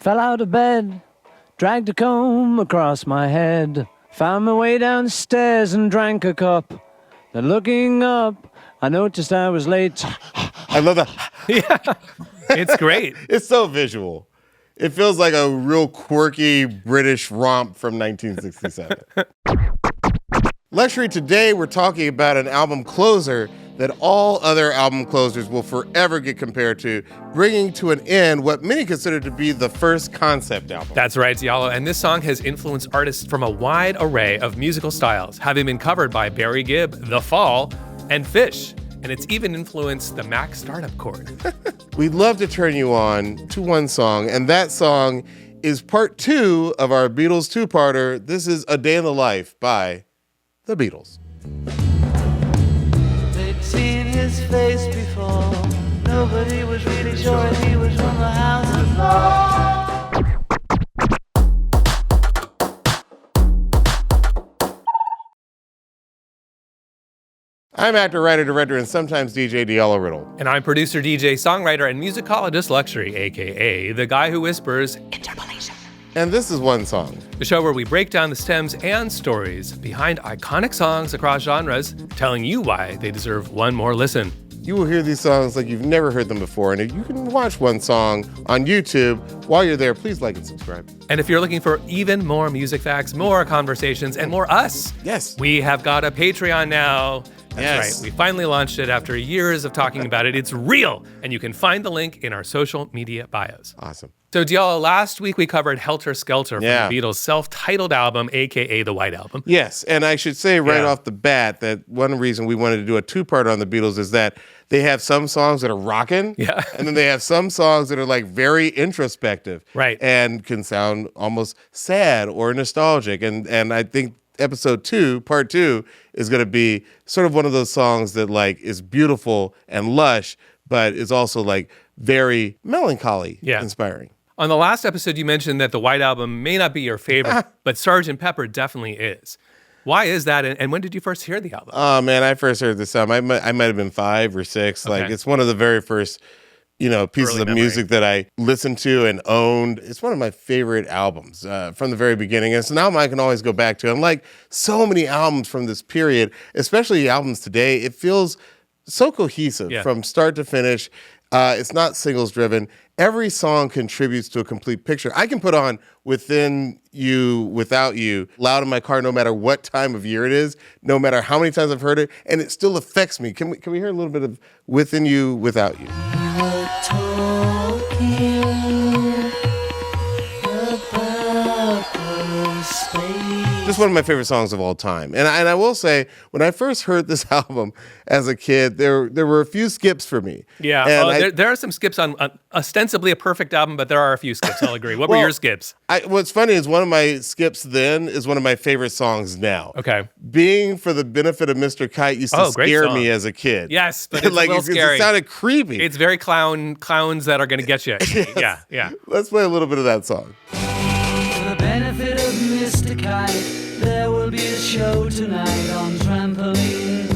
Fell out of bed, dragged a comb across my head, found my way downstairs and drank a cup. Then looking up, I noticed I was late. I love that. Yeah, it's great. It's so visual. It feels like a real quirky British romp from 1967. Luxury, today we're talking about an album closer that all other album closers will forever get compared to, bringing to an end what many consider to be the first concept album. That's right, Diallo. And this song has influenced artists from a wide array of musical styles, having been covered by Barry Gibb, The Fall, and Fish. And it's even influenced the Mac startup chord. We'd love to turn you on to one song, and that song is part 2 of our Beatles two-parter. This is A Day in the Life by The Beatles. They'd seen his face before. Nobody was really sure if he was from the House of Lords. I'm actor, writer, director, and sometimes DJ Diallo Riddle. And I'm producer, DJ, songwriter, and musicologist Luxury, aka the guy who whispers interpolation. And this is one song. The show where we break down the stems and stories behind iconic songs across genres, telling you why they deserve one more listen. You will hear these songs like you've never heard them before, and if you can watch one song on YouTube, while you're there, please like and subscribe. And if you're looking for even more music facts, more conversations, and more us, Yes. we have got a Patreon now. That's Yes. right. We finally launched it after years of talking about it. It's real, and you can find the link in our social media bios. Awesome. So, Diallo, last week we covered Helter Skelter from Yeah. the Beatles' self-titled album, aka the White Album. Yes, and I should say right Yeah. off the bat that one reason we wanted to do a two-part on the Beatles is that they have some songs that are rocking, Yeah. and then they have some songs that are like very introspective, Right. and can sound almost sad or nostalgic. And I think episode 2, part 2, is going to be sort of one of those songs that like is beautiful and lush, but is also like very melancholy, Yeah. inspiring. On the last episode, you mentioned that the White Album may not be your favorite, but Sgt. Pepper definitely is. Why is that, and when did you first hear the album? Oh man, I first heard this album. I might have been 5 or 6. Like Okay. it's one of the very first, pieces Early of memory. music that I listened to and owned. It's one of my favorite albums from the very beginning. And it's an album I can always go back to. And like so many albums from this period, especially albums today, it feels so cohesive Yeah. from start to finish. It's not singles driven. Every song contributes to a complete picture. I can put on Within You, Without You, loud in my car, no matter what time of year it is, no matter how many times I've heard it, and it still affects me. Can we hear a little bit of Within You, Without You? Just one of my favorite songs of all time. And I will say, when I first heard this album as a kid, there were a few skips for me. Yeah, And there are some skips on ostensibly a perfect album, but there are a few skips, I'll agree. What were Well, your skips? What's funny is one of my skips then is one of my favorite songs now. Okay. Being for the Benefit of Mr. Kite used to Oh, great scare song. me as a kid. Yes, but it's like a little it scary. sounded creepy. It's very clowns that are going to get you. Yeah, yeah. Let's play a little bit of that song. For the benefit of Mr. Kite, there will be a show tonight on trampoline.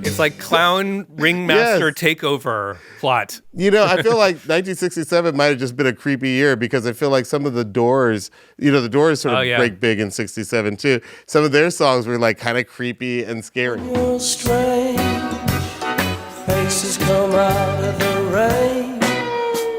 It's like clown ringmaster Yes. takeover plot. I feel like 1967 might have just been a creepy year because I feel like some of the Doors, the Doors sort of Oh, yeah. break big in 67 too. Some of their songs were like kind of creepy and scary. You're strange, faces come out of the rain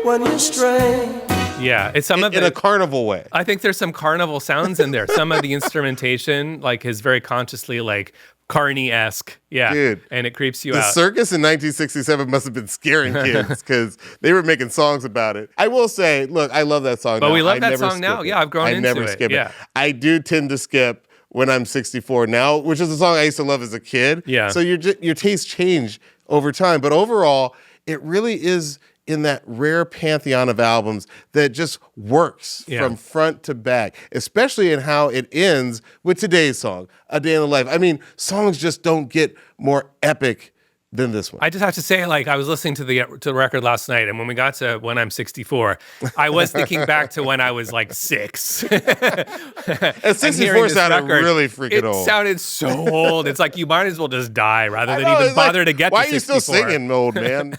when you're strange. Yeah, it's some of In it. a carnival way. I think there's some carnival sounds in there. Some of the instrumentation, like, is very consciously like Carney-esque. Yeah, Dude. and it creeps you The out. circus in 1967 must have been scaring kids because they were making songs about it. I will say, look, I love that song. But now. we love I that never song now. skip it. Yeah, I've grown I into never it. skip Yeah. it. I do tend to skip when I'm 64 now, which is a song I used to love as a kid. Yeah. So your tastes change over time, but overall, it really is in that rare pantheon of albums that just works Yeah. from front to back, especially in how it ends with today's song, A Day in the Life. I mean, songs just don't get more epic than this one. I just have to say, like, I was listening to the record last night, and when we got to When I'm 64, I was thinking back to when I was like 6. And 64 sounded really freaking old. It sounded so old. It's like you might as well just die rather than even bother to get why to 64. Why are you still singing, old man?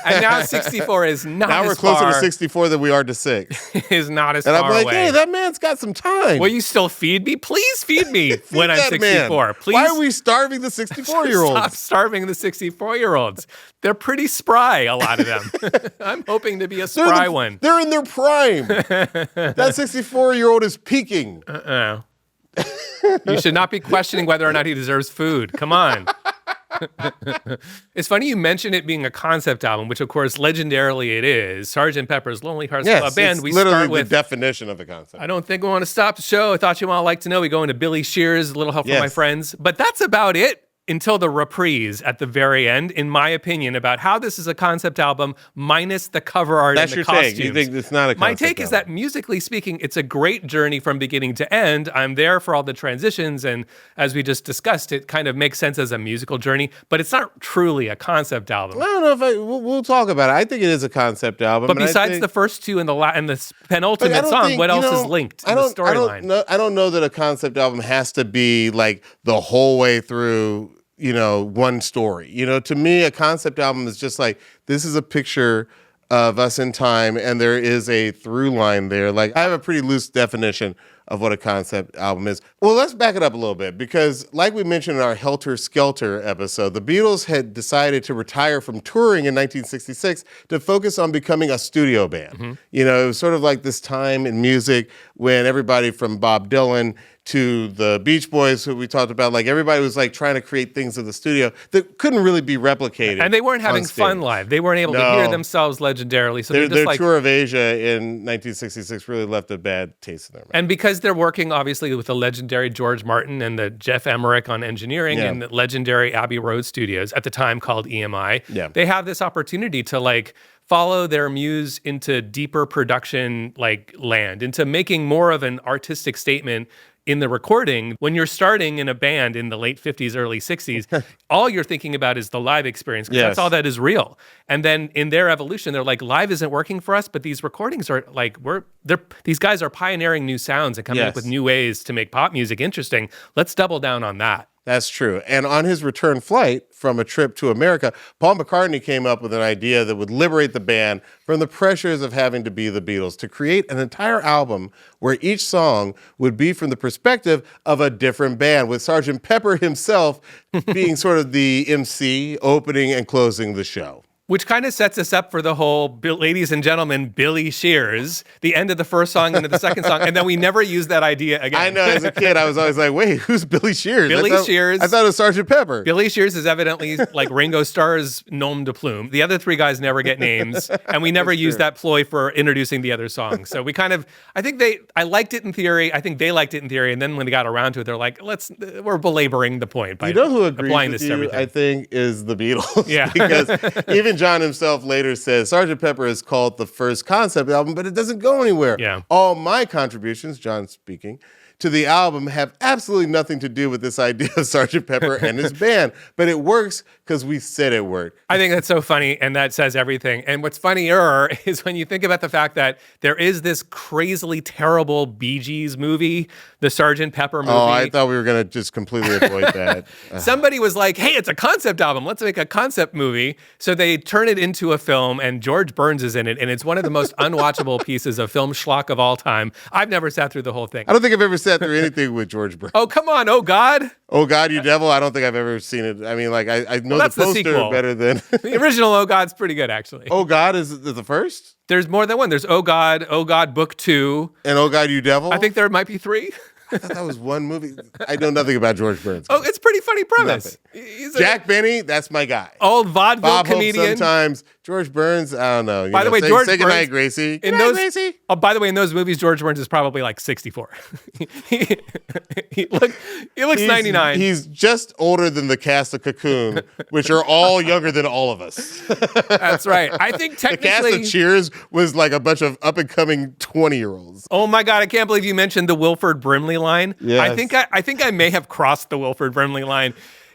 And now 64 is not now as we're closer far, to 64 than we are to 6. is not as and far I'm like, away. hey, that man's got some time. Will you still feed me? Please feed me when I'm 64. Man. Please. Why are we starving the 64-year-olds? Stop starving the 64-year-olds. They're pretty spry, a lot of them. I'm hoping to be a spry one. They're in their prime. That 64-year-old is peaking. You should not be questioning whether or not he deserves food. Come on. It's funny you mention it being a concept album, which of course legendarily it is. Sgt. Pepper's Lonely Hearts Club Band. It's We literally start with the definition of a concept. I don't think we want to stop the show. I thought you might like to know. We go into Billy Shears, A Little Help from My Friends, but that's about it. Until the reprise at the very end, in my opinion, about how this is a concept album minus the cover art That's and the your costumes. take. You think it's not a concept My take album. is that musically speaking, it's a great journey from beginning to end. I'm there for all the transitions, and as we just discussed, it kind of makes sense as a musical journey, but it's not truly a concept album. I don't know if we'll talk about it. I think it is a concept album. But besides the first two and the penultimate song, what else is linked in the storyline? I don't know that a concept album has to be like the whole way through, one story. To me, a concept album is just like, this is a picture of us in time, and there is a through line there. Like, I have a pretty loose definition of what a concept album is. Well, let's back it up a little bit, because like we mentioned in our Helter Skelter episode, the Beatles had decided to retire from touring in 1966 to focus on becoming a studio band. Mm-hmm. It was sort of like this time in music when everybody from Bob Dylan to the Beach Boys, who we talked about, like everybody was like trying to create things in the studio that couldn't really be replicated. And they weren't having fun live. They weren't able to hear themselves legendarily. So their tour of Asia in 1966 really left a bad taste in their mouth. And because they're working obviously with the legendary George Martin and the Jeff Emmerich on engineering and the legendary Abbey Road Studios at the time called EMI, they have this opportunity to like follow their muse into deeper production like land, into making more of an artistic statement in the recording. When you're starting in a band in the late 50s, early 60s, all you're thinking about is the live experience, because that's all that is real. And then in their evolution, they're like, live isn't working for us, but these recordings are like, these guys are pioneering new sounds and coming up with new ways to make pop music interesting. Let's double down on that. That's true. And on his return flight from a trip to America, Paul McCartney came up with an idea that would liberate the band from the pressures of having to be the Beatles, to create an entire album where each song would be from the perspective of a different band, with Sgt. Pepper himself being sort of the MC, opening and closing the show. Which kind of sets us up for the whole, ladies and gentlemen, Billy Shears, the end of the first song into the second song, and then we never use that idea again. I know, as a kid, I was always like, wait, who's Billy Shears? Shears. I thought it was Sgt. Pepper. Billy Shears is evidently like Ringo Starr's nom de plume. The other three guys never get names, and we never use that ploy for introducing the other songs. So we kind of, I liked it in theory. I think they liked it in theory, and then when they got around to it, they're like, we're belaboring the point by who agrees applying with this to everything. I think, is the Beatles. Yeah. Because even John himself later says Sgt. Pepper is called the first concept album, but it doesn't go anywhere. Yeah. All my contributions, John speaking, to the album have absolutely nothing to do with this idea of Sgt. Pepper and his band, but it works because we said it worked. I think that's so funny, and that says everything. And what's funnier is when you think about the fact that there is this crazily terrible Bee Gees movie, the Sgt. Pepper movie. Oh, I thought we were going to just completely avoid that. Somebody was like, hey, it's a concept album. Let's make a concept movie. So they turn it into a film, and George Burns is in it, and it's one of the most unwatchable pieces of film schlock of all time. I've never sat through the whole thing. I don't think I've ever sat through anything with George Burns. Oh, come on. Oh, God. Oh, God, You Devil? I don't think I've ever seen it. I mean, like, I know that's the the poster sequel. better than... The original Oh, God's pretty good, actually. Oh, God is the first? There's more than one. There's Oh, God, Book 2. And Oh, God, You Devil? I think there might be 3. I thought that was one movie. I know nothing about George Burns. Oh, it's a pretty funny premise. He's Jack Benny, that's my guy. old vaudeville Bob Hope comedian. sometimes. George Burns, I don't know. By the way, George say goodnight, Burns, Gracie. in Goodnight, those, Gracie. Oh, by the way, in those movies, George Burns is probably like 64. he looks 99. He's just older than the cast of Cocoon, which are all younger than all of us. That's right. I think The cast technically. of Cheers was like a bunch of up-and-coming 20-year-olds. Oh my God! I can't believe you mentioned the Wilford Brimley line. Yes. I think I may have crossed the Wilford Brimley line.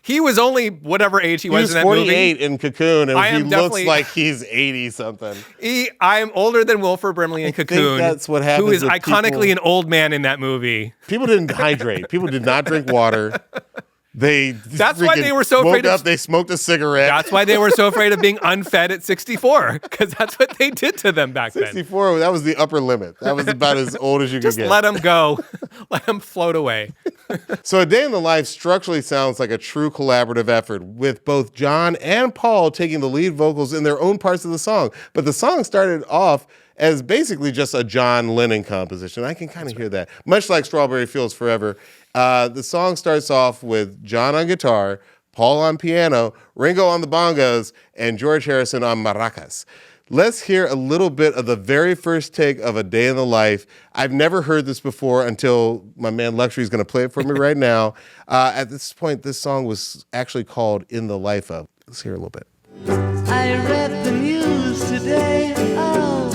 He was only whatever age he was in that 48 movie. in Cocoon, and I he am looks definitely- like he's 80 something. I am older than Wilford Brimley in think Cocoon. that's what happens Who is with iconically people- an old man in that movie. People didn't hydrate. People did not drink water. That's why freaking they were so woke afraid of- up, They smoked a cigarette. That's why they were so afraid of being unfed at 64, because that's what they did to them back then. 64, that was the upper limit. That was about as old as you Just could get. let them go. Let them float away. So A Day in the Life structurally sounds like a true collaborative effort, with both John and Paul taking the lead vocals in their own parts of the song. But the song started off as basically just a John Lennon composition. I can kind of hear that. Much like Strawberry Fields Forever. The song starts off with John on guitar, Paul on piano, Ringo on the bongos, and George Harrison on maracas. Let's hear a little bit of the very first take of A Day in the Life. I've never heard this before until my man Luxury is going to play it for me right now. At this point, this song was actually called In the Life Of. Let's hear a little bit. I read the news today, oh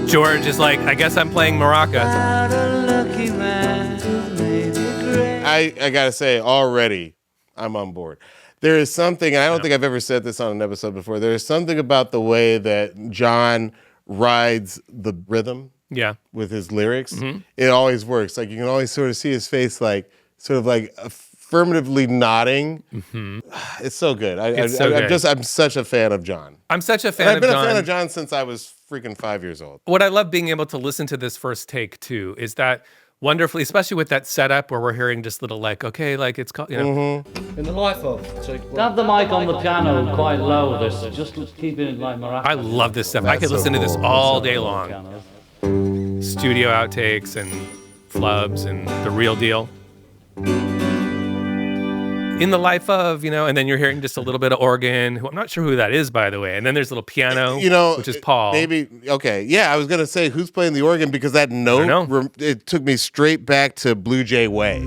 boy, George is like, I guess I'm playing maraca. about a lucky man made it great. I got to say, already, I'm on board. There is something, and I don't think I've ever said this on an episode before, there is something about the way that John rides the rhythm Yeah. with his lyrics. Mm-hmm. It always works. Like, you can always sort of see his face, like, sort of like affirmatively nodding. It's so good. It's so good. I'm such a fan of John. I'm such a And fan I've of been John. a fan of John since I was freaking 5 years old. What I love being able to listen to this first take too is that wonderfully, especially with that setup where we're hearing just little like, okay, like it's called, you know, In the life of. Have the mic on the piano quite low. This just keeping it like maraca. I love this stuff. I That's could so listen to this cool. all day long. Studio outtakes and flubs and the real deal. In the Life Of, you know, and then you're hearing just a little bit of organ. I'm not sure who that is, by the way. And then there's a little piano, You know, which is Paul. Maybe, okay. Yeah, I was going to say, who's playing the organ? Because that note, know. it took me straight back to Blue Jay Way.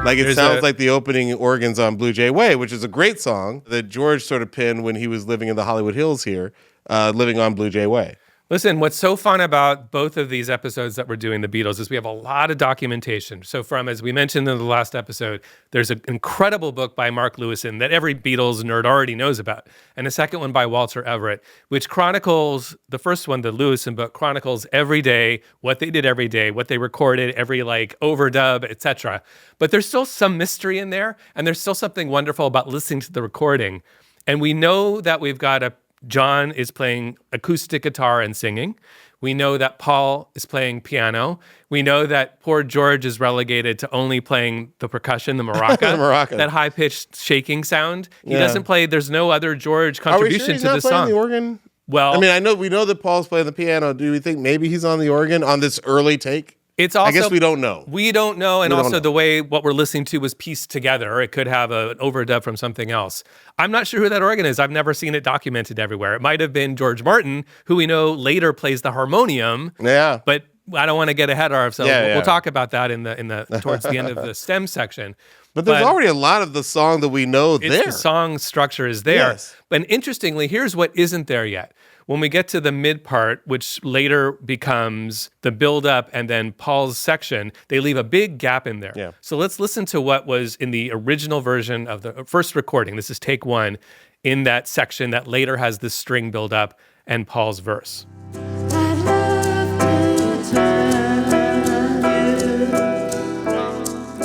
Like, it sounds like the opening organs on Blue Jay Way, which is a great song that George sort of penned when he was living in the Hollywood Hills here, living on Blue Jay Way. Listen, what's so fun about both of these episodes that we're doing, the Beatles, is we have a lot of documentation. So from, as we mentioned in the last episode, there's an incredible book by Mark Lewison that every Beatles nerd already knows about. And a second one by Walter Everett, which chronicles, the first one, the Lewison book, chronicles every day, what they did every day, what they recorded, every like overdub, etc. But there's still some mystery in there. And there's still something wonderful about listening to the recording. And we know that we've got John is playing acoustic guitar and singing. We know that Paul is playing piano. We know that poor George is relegated to only playing the percussion, the maraca, The maraca. that high-pitched shaking sound. He Yeah. doesn't play, there's no other George Are we sure contribution he's to not the playing song. the organ? Well, I mean, we know that Paul's playing the piano. Do we think maybe he's on the organ on this early take? it's also, I guess we don't know. We don't know, and We don't also know. the way what we're listening to was pieced together. It could have an overdub from something else. I'm not sure who that organ is. I've never seen it documented everywhere. It might have been George Martin, who we know later plays the harmonium. Yeah. But I don't want to get ahead of ourselves. Yeah, We'll yeah. talk about that in the towards the end of the STEM section. But there's already a lot of the song that we know there. The song structure is there. Yes. But interestingly, here's what isn't there yet. When we get to the mid part, which later becomes the build up and then Paul's section, they leave a big gap in there. Yeah. So let's listen to what was in the original version of the first recording. This is take one in that section that later has this string build up and Paul's verse.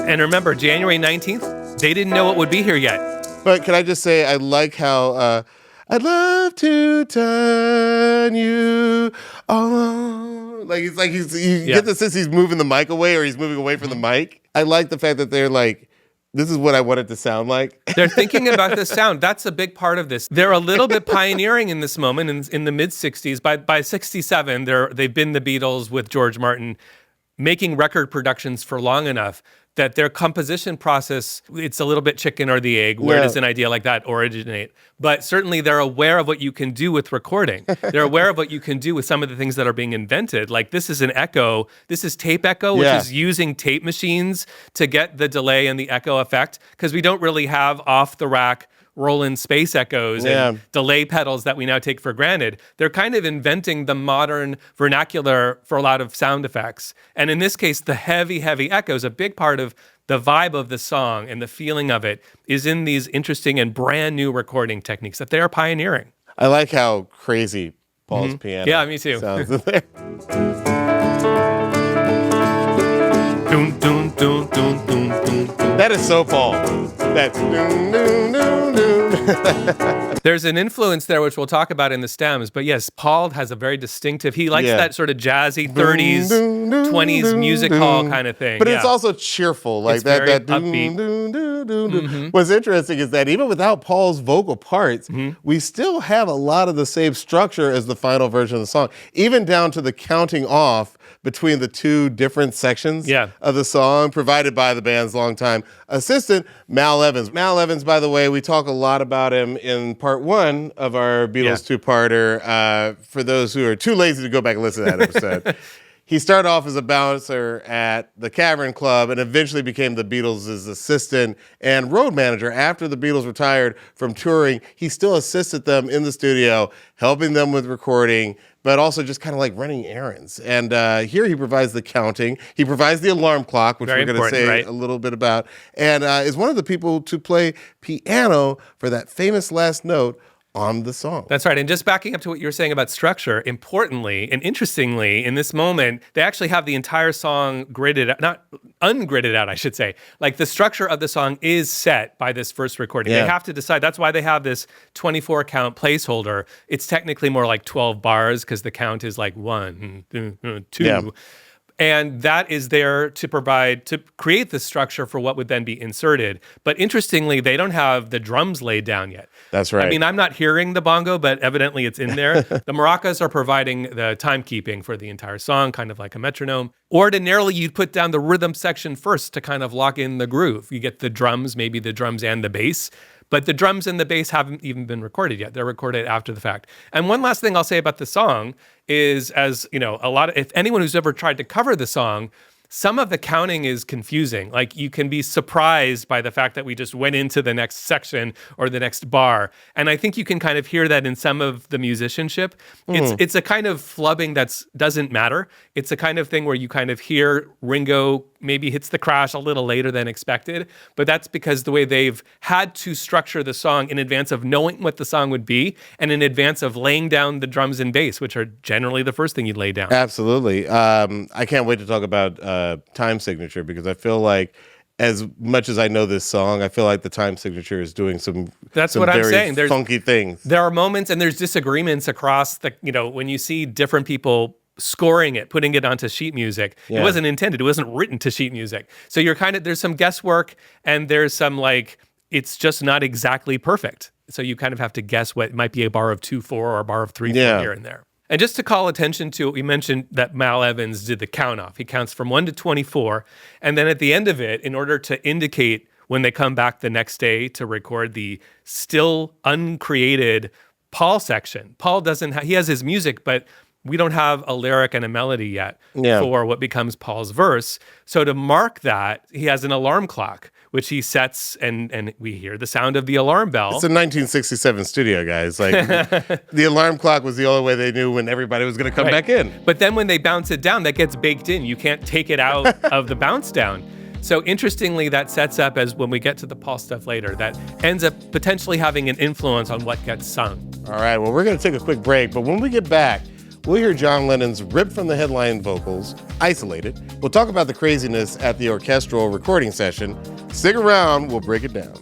And remember, January 19th, they didn't know what would be here yet. But can I just say, I like how I'd love to turn you on. Like, it's like you get the sense he's moving the mic away or he's moving away from the mic. I like the fact that they're like, this is what I want it to sound like. They're thinking about the sound. That's a big part of this. They're a little bit pioneering in this moment in the mid 60s. By 67, they've been the Beatles with George Martin making record productions for long enough that their composition process, it's a little bit chicken or the egg. Where does an idea like that originate? But certainly they're aware of what you can do with recording. They're aware of what you can do with some of the things that are being invented. Like this is an echo. This is tape echo, which is using tape machines to get the delay and the echo effect because we don't really have off the rack Roland space echoes and delay pedals that we now take for granted. They're kind of inventing the modern vernacular for a lot of sound effects. And in this case, the heavy, heavy echoes, a big part of the vibe of the song and the feeling of it is in these interesting and brand new recording techniques that they are pioneering. I like how crazy Paul's piano Yeah, me too. sounds in there. Dun, dun, dun, dun, dun, dun, dun. That is so Paul. That dun, dun, dun, dun. There's an influence there, which we'll talk about in the stems. But yes, Paul has a very distinctive, he likes that sort of jazzy 30s, 20s music hall kind of thing. But it's also cheerful. Like It's that. very That dun, upbeat. dun, dun, dun, dun. What's interesting is that even without Paul's vocal parts, we still have a lot of the same structure as the final version of the song, even down to the counting off between the two different sections of the song provided by the band's longtime assistant, Mal Evans. Mal Evans, by the way, we talk a lot about him in part one of our Beatles two-parter. For those who are too lazy to go back and listen to that episode. He started off as a bouncer at the Cavern Club and eventually became the Beatles' assistant and road manager. After the Beatles retired from touring, he still assisted them in the studio, helping them with recording, but also just kind of like running errands. And here he provides the counting. He provides the alarm clock, which we're going to say a little bit about, and is one of the people to play piano for that famous last note on the song. That's right. And just backing up to what you were saying about structure, importantly and interestingly, in this moment, they actually have the entire song gridded out, not ungridded out, I should say. Like the structure of the song is set by this first recording. They have to decide. That's why they have this 24 count placeholder. It's technically more like 12 bars because the count is like 1, 2. Yeah. And that is there to create the structure for what would then be inserted. But interestingly, they don't have the drums laid down yet. That's right. I mean, I'm not hearing the bongo, but evidently it's in there. The maracas are providing the timekeeping for the entire song, kind of like a metronome. Ordinarily, you'd put down the rhythm section first to kind of lock in the groove. You get the drums, maybe the drums and the bass. But the drums and the bass haven't even been recorded yet. They're recorded after the fact. And one last thing I'll say about the song is, as you know, if anyone who's ever tried to cover the song, some of the counting is confusing. Like you can be surprised by the fact that we just went into the next section or the next bar. And I think you can kind of hear that in some of the musicianship. It's a kind of flubbing that doesn't matter. It's a kind of thing where you kind of hear Ringo maybe hits the crash a little later than expected, but that's because the way they've had to structure the song in advance of knowing what the song would be and in advance of laying down the drums and bass, which are generally the first thing you'd lay down. Absolutely. I can't wait to talk about time signature because I feel like as much as I know this song, I feel like the time signature is doing some That's some what I'm very saying. There's funky things. There are moments and there's disagreements across the, when you see different people scoring it, putting it onto sheet music. It wasn't intended. It wasn't written to sheet music. So you're there's some guesswork and there's some it's just not exactly perfect. So you kind of have to guess what might be a bar of 2/4 or a bar of 3/4 here and there. And just to call attention to, we mentioned that Mal Evans did the count off. He counts from 1 to 24. And then at the end of it, in order to indicate when they come back the next day to record the still uncreated Paul section, Paul he has his music, but we don't have a lyric and a melody yet for what becomes Paul's verse. So to mark that, he has an alarm clock, which he sets, and we hear the sound of the alarm bell. It's a 1967 studio, guys. Like the alarm clock was the only way they knew when everybody was going to come back in. But then when they bounce it down, that gets baked in. You can't take it out of the bounce down. So interestingly, that sets up as when we get to the Paul stuff later, that ends up potentially having an influence on what gets sung. All right, well, we're going to take a quick break, but when we get back, we'll hear John Lennon's ripped from the headline vocals, Isolated. We'll talk about the craziness at the orchestral recording session. Stick around, we'll break it down.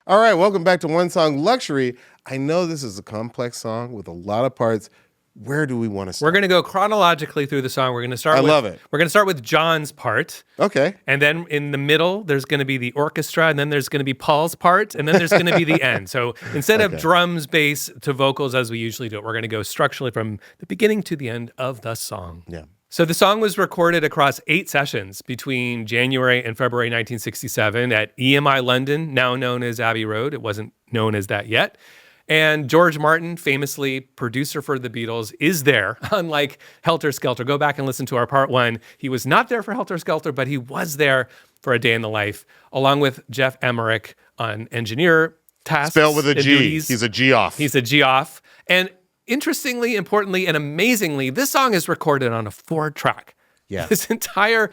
All right, welcome back to One Song Luxury. I know this is a complex song with a lot of parts. Where do we want to start? We're going to go chronologically through the song. We're going to start love it. We're going to start with John's part. Okay. And then in the middle, there's going to be the orchestra, and then there's going to be Paul's part, and then there's going to be the end. So instead of drums, bass to vocals as we usually do it, we're going to go structurally from the beginning to the end of the song. Yeah. So the song was recorded across 8 sessions between January and February 1967 at EMI London, now known as Abbey Road. It wasn't known as that yet. And George Martin, famously producer for the Beatles, is there, unlike Helter Skelter. Go back and listen to our part 1. He was not there for Helter Skelter, but he was there for A Day in the Life, along with Jeff Emmerich on engineer tasks. Spelled with a G. Duties. He's a G-off. He's a G-off. And interestingly, importantly, and amazingly, this song is recorded on a 4-track. Yeah. This entire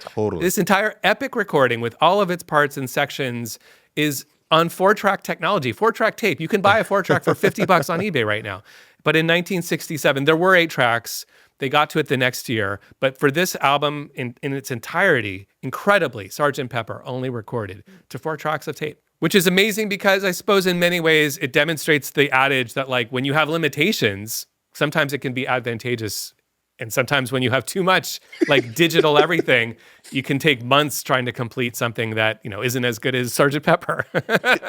epic recording with all of its parts and sections is on 4-track technology, 4-track tape. You can buy a 4-track for $50 on eBay right now. But in 1967, there were 8 tracks. They got to it the next year. But for this album in its entirety, incredibly, Sgt. Pepper only recorded to 4 tracks of tape, which is amazing because I suppose in many ways it demonstrates the adage that like when you have limitations, sometimes it can be advantageous. And sometimes when you have too much like digital everything, you can take months trying to complete something that, isn't as good as Sgt. Pepper.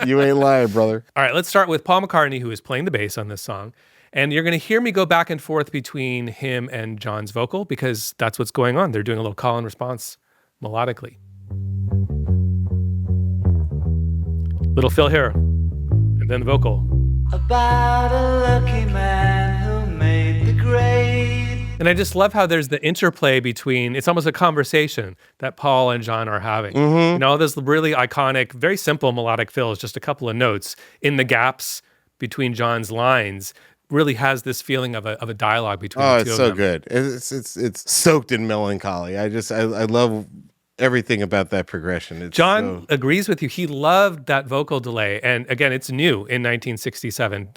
You ain't lying, brother. All right, let's start with Paul McCartney, who is playing the bass on this song. And you're going to hear me go back and forth between him and John's vocal because that's what's going on. They're doing a little call and response melodically. Little fill here, and then the vocal. About a lucky man who made the grade. And I just love how there's the interplay between, it's almost a conversation that Paul and John are having. This really iconic, very simple melodic fills, just a couple of notes in the gaps between John's lines. Really has this feeling of a dialogue between the two of them. Oh, it's so good. It's soaked in melancholy. I love everything about that progression. John agrees with you. He loved that vocal delay. And again, it's new in 1967.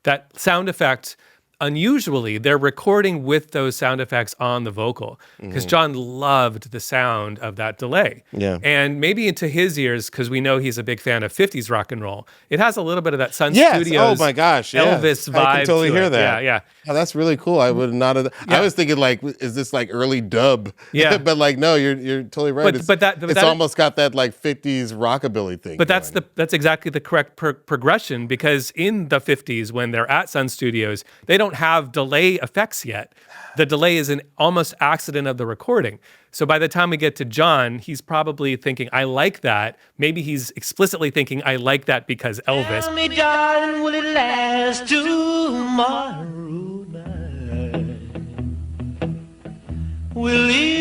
That sound effect, unusually, they're recording with those sound effects on the vocal because John loved the sound of that delay. Yeah. And maybe into his ears, because we know he's a big fan of 50s rock and roll, it has a little bit of that Sun Studios oh my gosh, yeah. Elvis vibe. I can totally hear that. Yeah. Oh, that's really cool. I would not have. I was thinking like, is this like early dub? Yeah. But like, no, you're totally right. But it's almost got that like 50s rockabilly thing. But that's exactly the correct progression because in the 50s, when they're at Sun Studios, they don't have delay effects yet. The delay is an almost accident of the recording. So by the time we get to John, he's probably thinking, I like that. Maybe he's explicitly thinking, I like that because Elvis. Tell me, darling, will it last tomorrow night?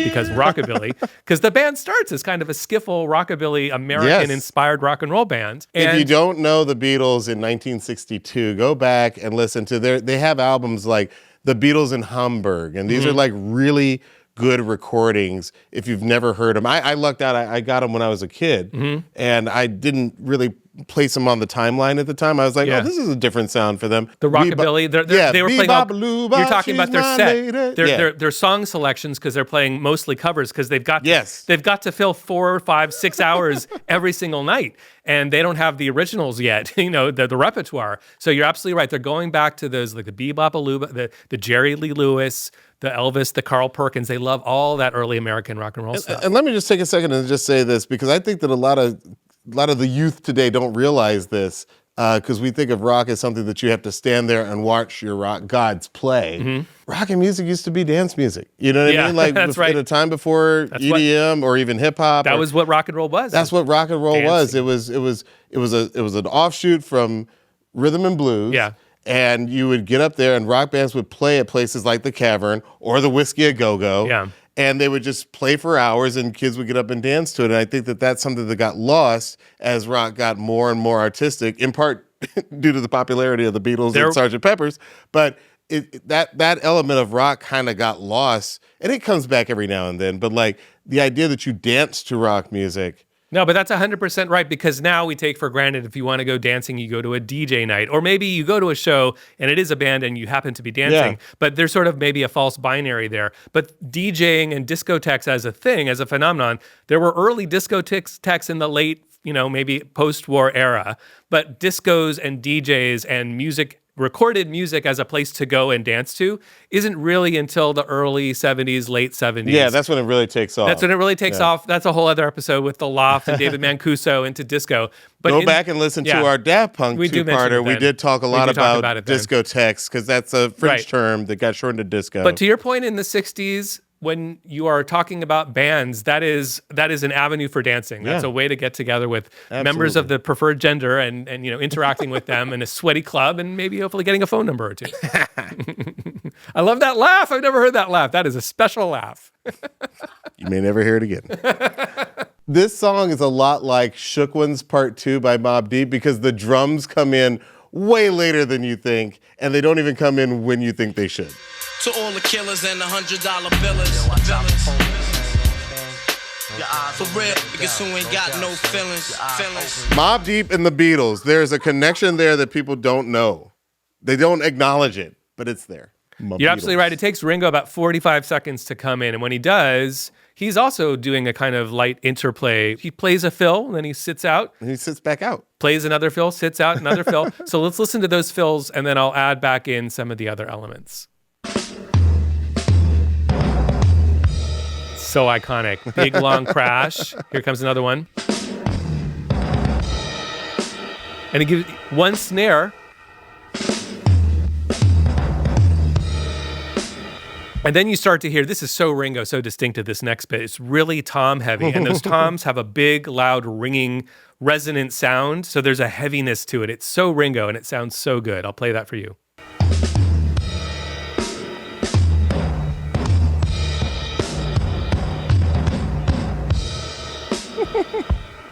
Because rockabilly, because the band starts as kind of a skiffle rockabilly American-inspired rock and roll band. And if you don't know the Beatles in 1962, go back and listen to they have albums like The Beatles in Hamburg, and these are like really good recordings if you've never heard them. I lucked out. I got them when I was a kid, and I didn't really place them on the timeline at the time. I was like, oh, this is a different sound for them. The rockabilly, they were playing you're talking about their set. Their song selections because they're playing mostly covers because they've got to fill 4, 5, 6 hours every single night. And they don't have the originals yet, the repertoire. So you're absolutely right. They're going back to those, like the Bebop, the Jerry Lee Lewis, the Elvis, the Carl Perkins. They love all that early American rock and roll stuff. And let me just take a second and just say this, because I think that a lot of the youth today don't realize this, because we think of rock as something that you have to stand there and watch your rock gods play. Rock and music used to be dance music. You know what I mean? Like that's right. At a time before EDM or even hip hop. That was what rock and roll was. That's what rock and roll was. It was an offshoot from rhythm and blues. Yeah. And you would get up there and rock bands would play at places like the Cavern or the Whiskey A Go-Go. Yeah. And they would just play for hours and kids would get up and dance to it. And I think that that's something that got lost as rock got more and more artistic, in part due to the popularity of the Beatles and Sgt. Pepper's. But that element of rock kind of got lost. And it comes back every now and then. But like the idea that you dance to rock music. No, but that's 100% right, because now we take for granted if you want to go dancing, you go to a DJ night, or maybe you go to a show and it is a band and you happen to be dancing, but there's sort of maybe a false binary there. But DJing and discotheques as a thing, as a phenomenon, there were early discotheques in the late, maybe post-war era, but discos and DJs and recorded music as a place to go and dance to isn't really until the early 70s, late 70s. Yeah, that's when it really takes off. That's when it really takes off. That's a whole other episode with The Loft and David Mancuso into disco. But go back and listen to our Daft Punk two-parter. We did talk a lot about discotheques, because that's a French term that got shortened to disco. But to your point, in the 60s, when you are talking about bands, that is an avenue for dancing. That's a way to get together with members of the preferred gender and interacting with them in a sweaty club and maybe hopefully getting a phone number or two. I love that laugh. I've never heard that laugh. That is a special laugh. You may never hear it again. This song is a lot like Shook Ones Part 2 by Mobb Deep because the drums come in way later than you think, and they don't even come in when you think they should. To all the killers and the $100 billers. For real, niggas who ain't got no feelings. Mobb Deep and the Beatles, there's a connection there that people don't know. They don't acknowledge it, but it's there. You're absolutely right. It takes Ringo about 45 seconds to come in, and when he does, he's also doing a kind of light interplay. He plays a fill, and then he sits out. And he sits back out. Plays another fill, sits out, another fill. So let's listen to those fills, and then I'll add back in some of the other elements. So iconic. Big, long crash. Here comes another one. And he gives one snare. And then you start to hear, this is so Ringo, so distinctive, this next bit. It's really tom heavy. And those toms have a big, loud, ringing, resonant sound. So there's a heaviness to it. It's so Ringo and it sounds so good. I'll play that for you.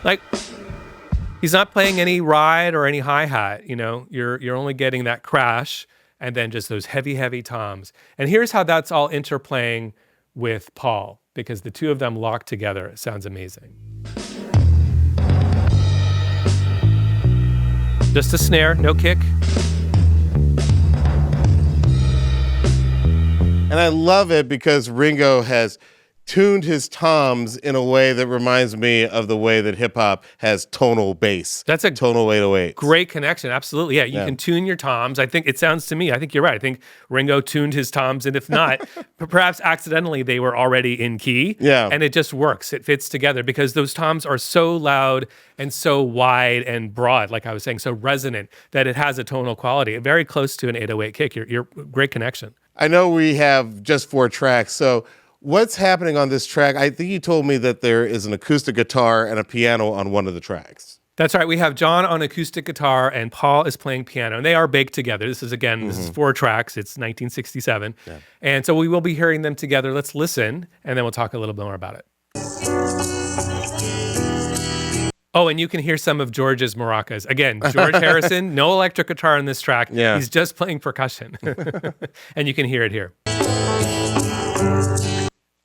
Like, he's not playing any ride or any hi-hat, You're only getting that crash. And then just those heavy, heavy toms. And here's how that's all interplaying with Paul, because the two of them locked together. It sounds amazing. Just a snare, no kick. And I love it because Ringo has tuned his toms in a way that reminds me of the way that hip hop has tonal bass. That's a tonal 808. Great connection. Absolutely. Yeah, you can tune your toms. I think it sounds to me, I think you're right. I think Ringo tuned his toms, and if not, perhaps accidentally they were already in key. Yeah. And it just works. It fits together because those toms are so loud and so wide and broad, like I was saying, so resonant that it has a tonal quality, very close to an 808 kick. You're great connection. I know we have just 4 tracks, so what's happening on this track? I think you told me that there is an acoustic guitar and a piano on one of the tracks. That's right. We have John on acoustic guitar and Paul is playing piano, and they are baked together. This is 4 tracks. It's 1967. Yeah. And so we will be hearing them together. Let's listen, and then we'll talk a little bit more about it. Oh, and you can hear some of George's maracas. Again, George Harrison, no electric guitar on this track. Yeah. He's just playing percussion. And you can hear it here.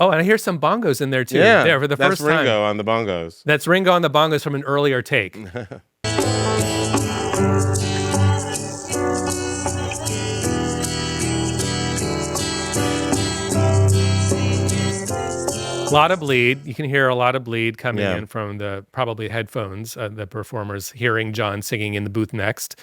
Oh, and I hear some bongos in there too. Yeah, there for the first time. That's Ringo on the bongos. That's Ringo on the bongos from an earlier take. A lot of bleed. You can hear a lot of bleed coming in from the probably headphones, the performers hearing John singing in the booth next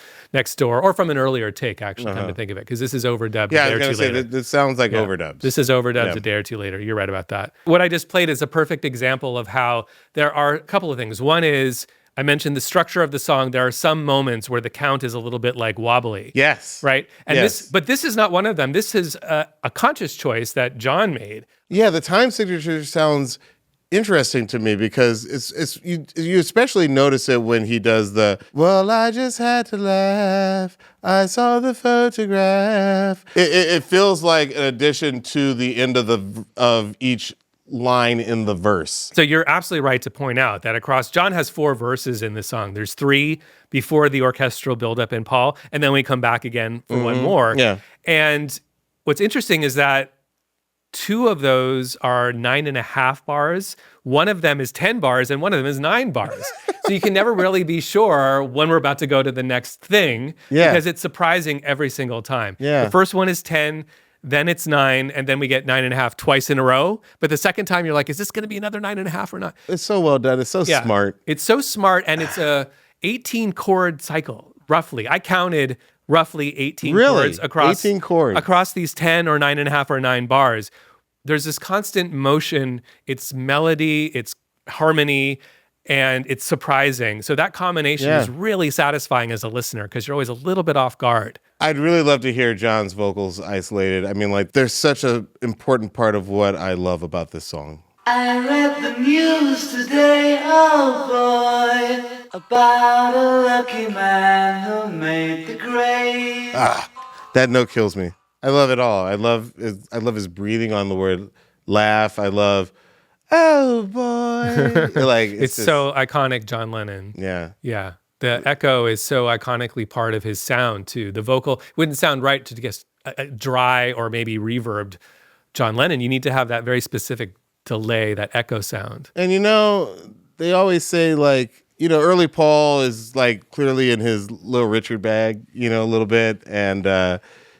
door, or from an earlier take, actually, come to think of it, because this is overdubbed Yeah, a day I or was two going to later. say, this sounds like overdubs. This is overdubbed a day or two later. You're right about that. What I just played is a perfect example of how there are a couple of things. One is, I mentioned the structure of the song. There are some moments where the count is a little bit like wobbly. Yes. Right? And yes. this is not one of them. This is a conscious choice that John made. Yeah, the time signature sounds interesting to me because it's you especially notice it when he does the, well, I just had to laugh, I saw the photograph. It feels like an addition to the end of each line in the verse. So you're absolutely right to point out that John has 4 verses in this song. There's 3 before the orchestral buildup in Paul, and then we come back again for one more. Yeah. And what's interesting is that 2 of those are 9.5 bars. One of them is 10 bars, and one of them is 9 bars. So you can never really be sure when we're about to go to the next thing, because it's surprising every single time. Yeah. The first one is 10, then it's 9, and then we get 9.5 twice in a row. But the second time, you're like, is this going to be another 9.5 or not? It's so well done. It's so smart. It's so smart, and it's a 18 chord cycle, roughly. I counted roughly 18 chords across 18 chords across these 10 or 9.5 or 9 bars. There's this constant motion. It's melody, it's harmony, and it's surprising. So that combination is really satisfying as a listener because you're always a little bit off guard. I'd really love to hear John's vocals isolated. I mean, like, they're such an important part of what I love about this song. I read the news today, oh boy, about a lucky man who made the grade. That note kills me. I love it all. I love his breathing on the word laugh. I love, oh boy. Like it's just, so iconic, John Lennon. Yeah. Yeah. The echo is so iconically part of his sound too. The vocal wouldn't sound right to get a dry or maybe reverbed John Lennon. You need to have that very specific delay, that echo sound. And they always say like, early Paul is like clearly in his Little Richard bag, a little bit. And,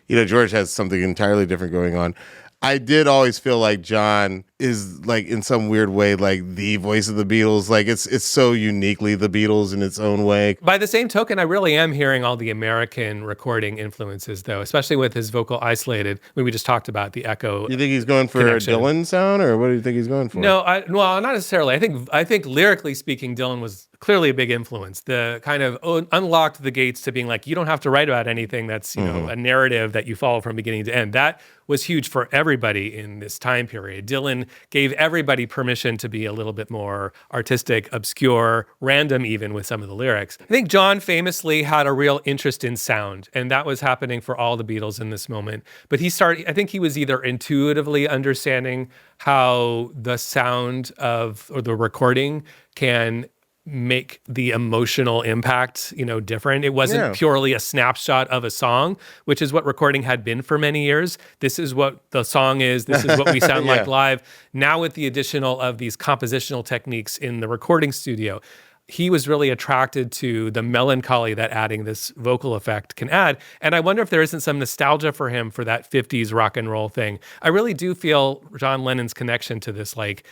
George has something entirely different going on. I did always feel like John is like in some weird way like the voice of the Beatles. Like it's so uniquely the Beatles in its own way. By the same token, I really am hearing all the American recording influences though, especially with his vocal isolated when we just talked about the echo. You think he's going for connection. a Dylan sound, or what do you think he's going for? No, well, not necessarily. I think lyrically speaking, Dylan was clearly a big influence. The kind of unlocked the gates to being like, you don't have to write about anything that's a narrative that you follow from beginning to end. That was huge for everybody in this time period. Dylan gave everybody permission to be a little bit more artistic, obscure, random even with some of the lyrics. I think John famously had a real interest in sound, and that was happening for all the Beatles in this moment. But I think he was either intuitively understanding how the sound or the recording can make the emotional impact, different. It wasn't purely a snapshot of a song, which is what recording had been for many years. This is what the song is. This is what we sound like live. Now with the additional of these compositional techniques in the recording studio, he was really attracted to the melancholy that adding this vocal effect can add. And I wonder if there isn't some nostalgia for him for that 50s rock and roll thing. I really do feel John Lennon's connection to this, like,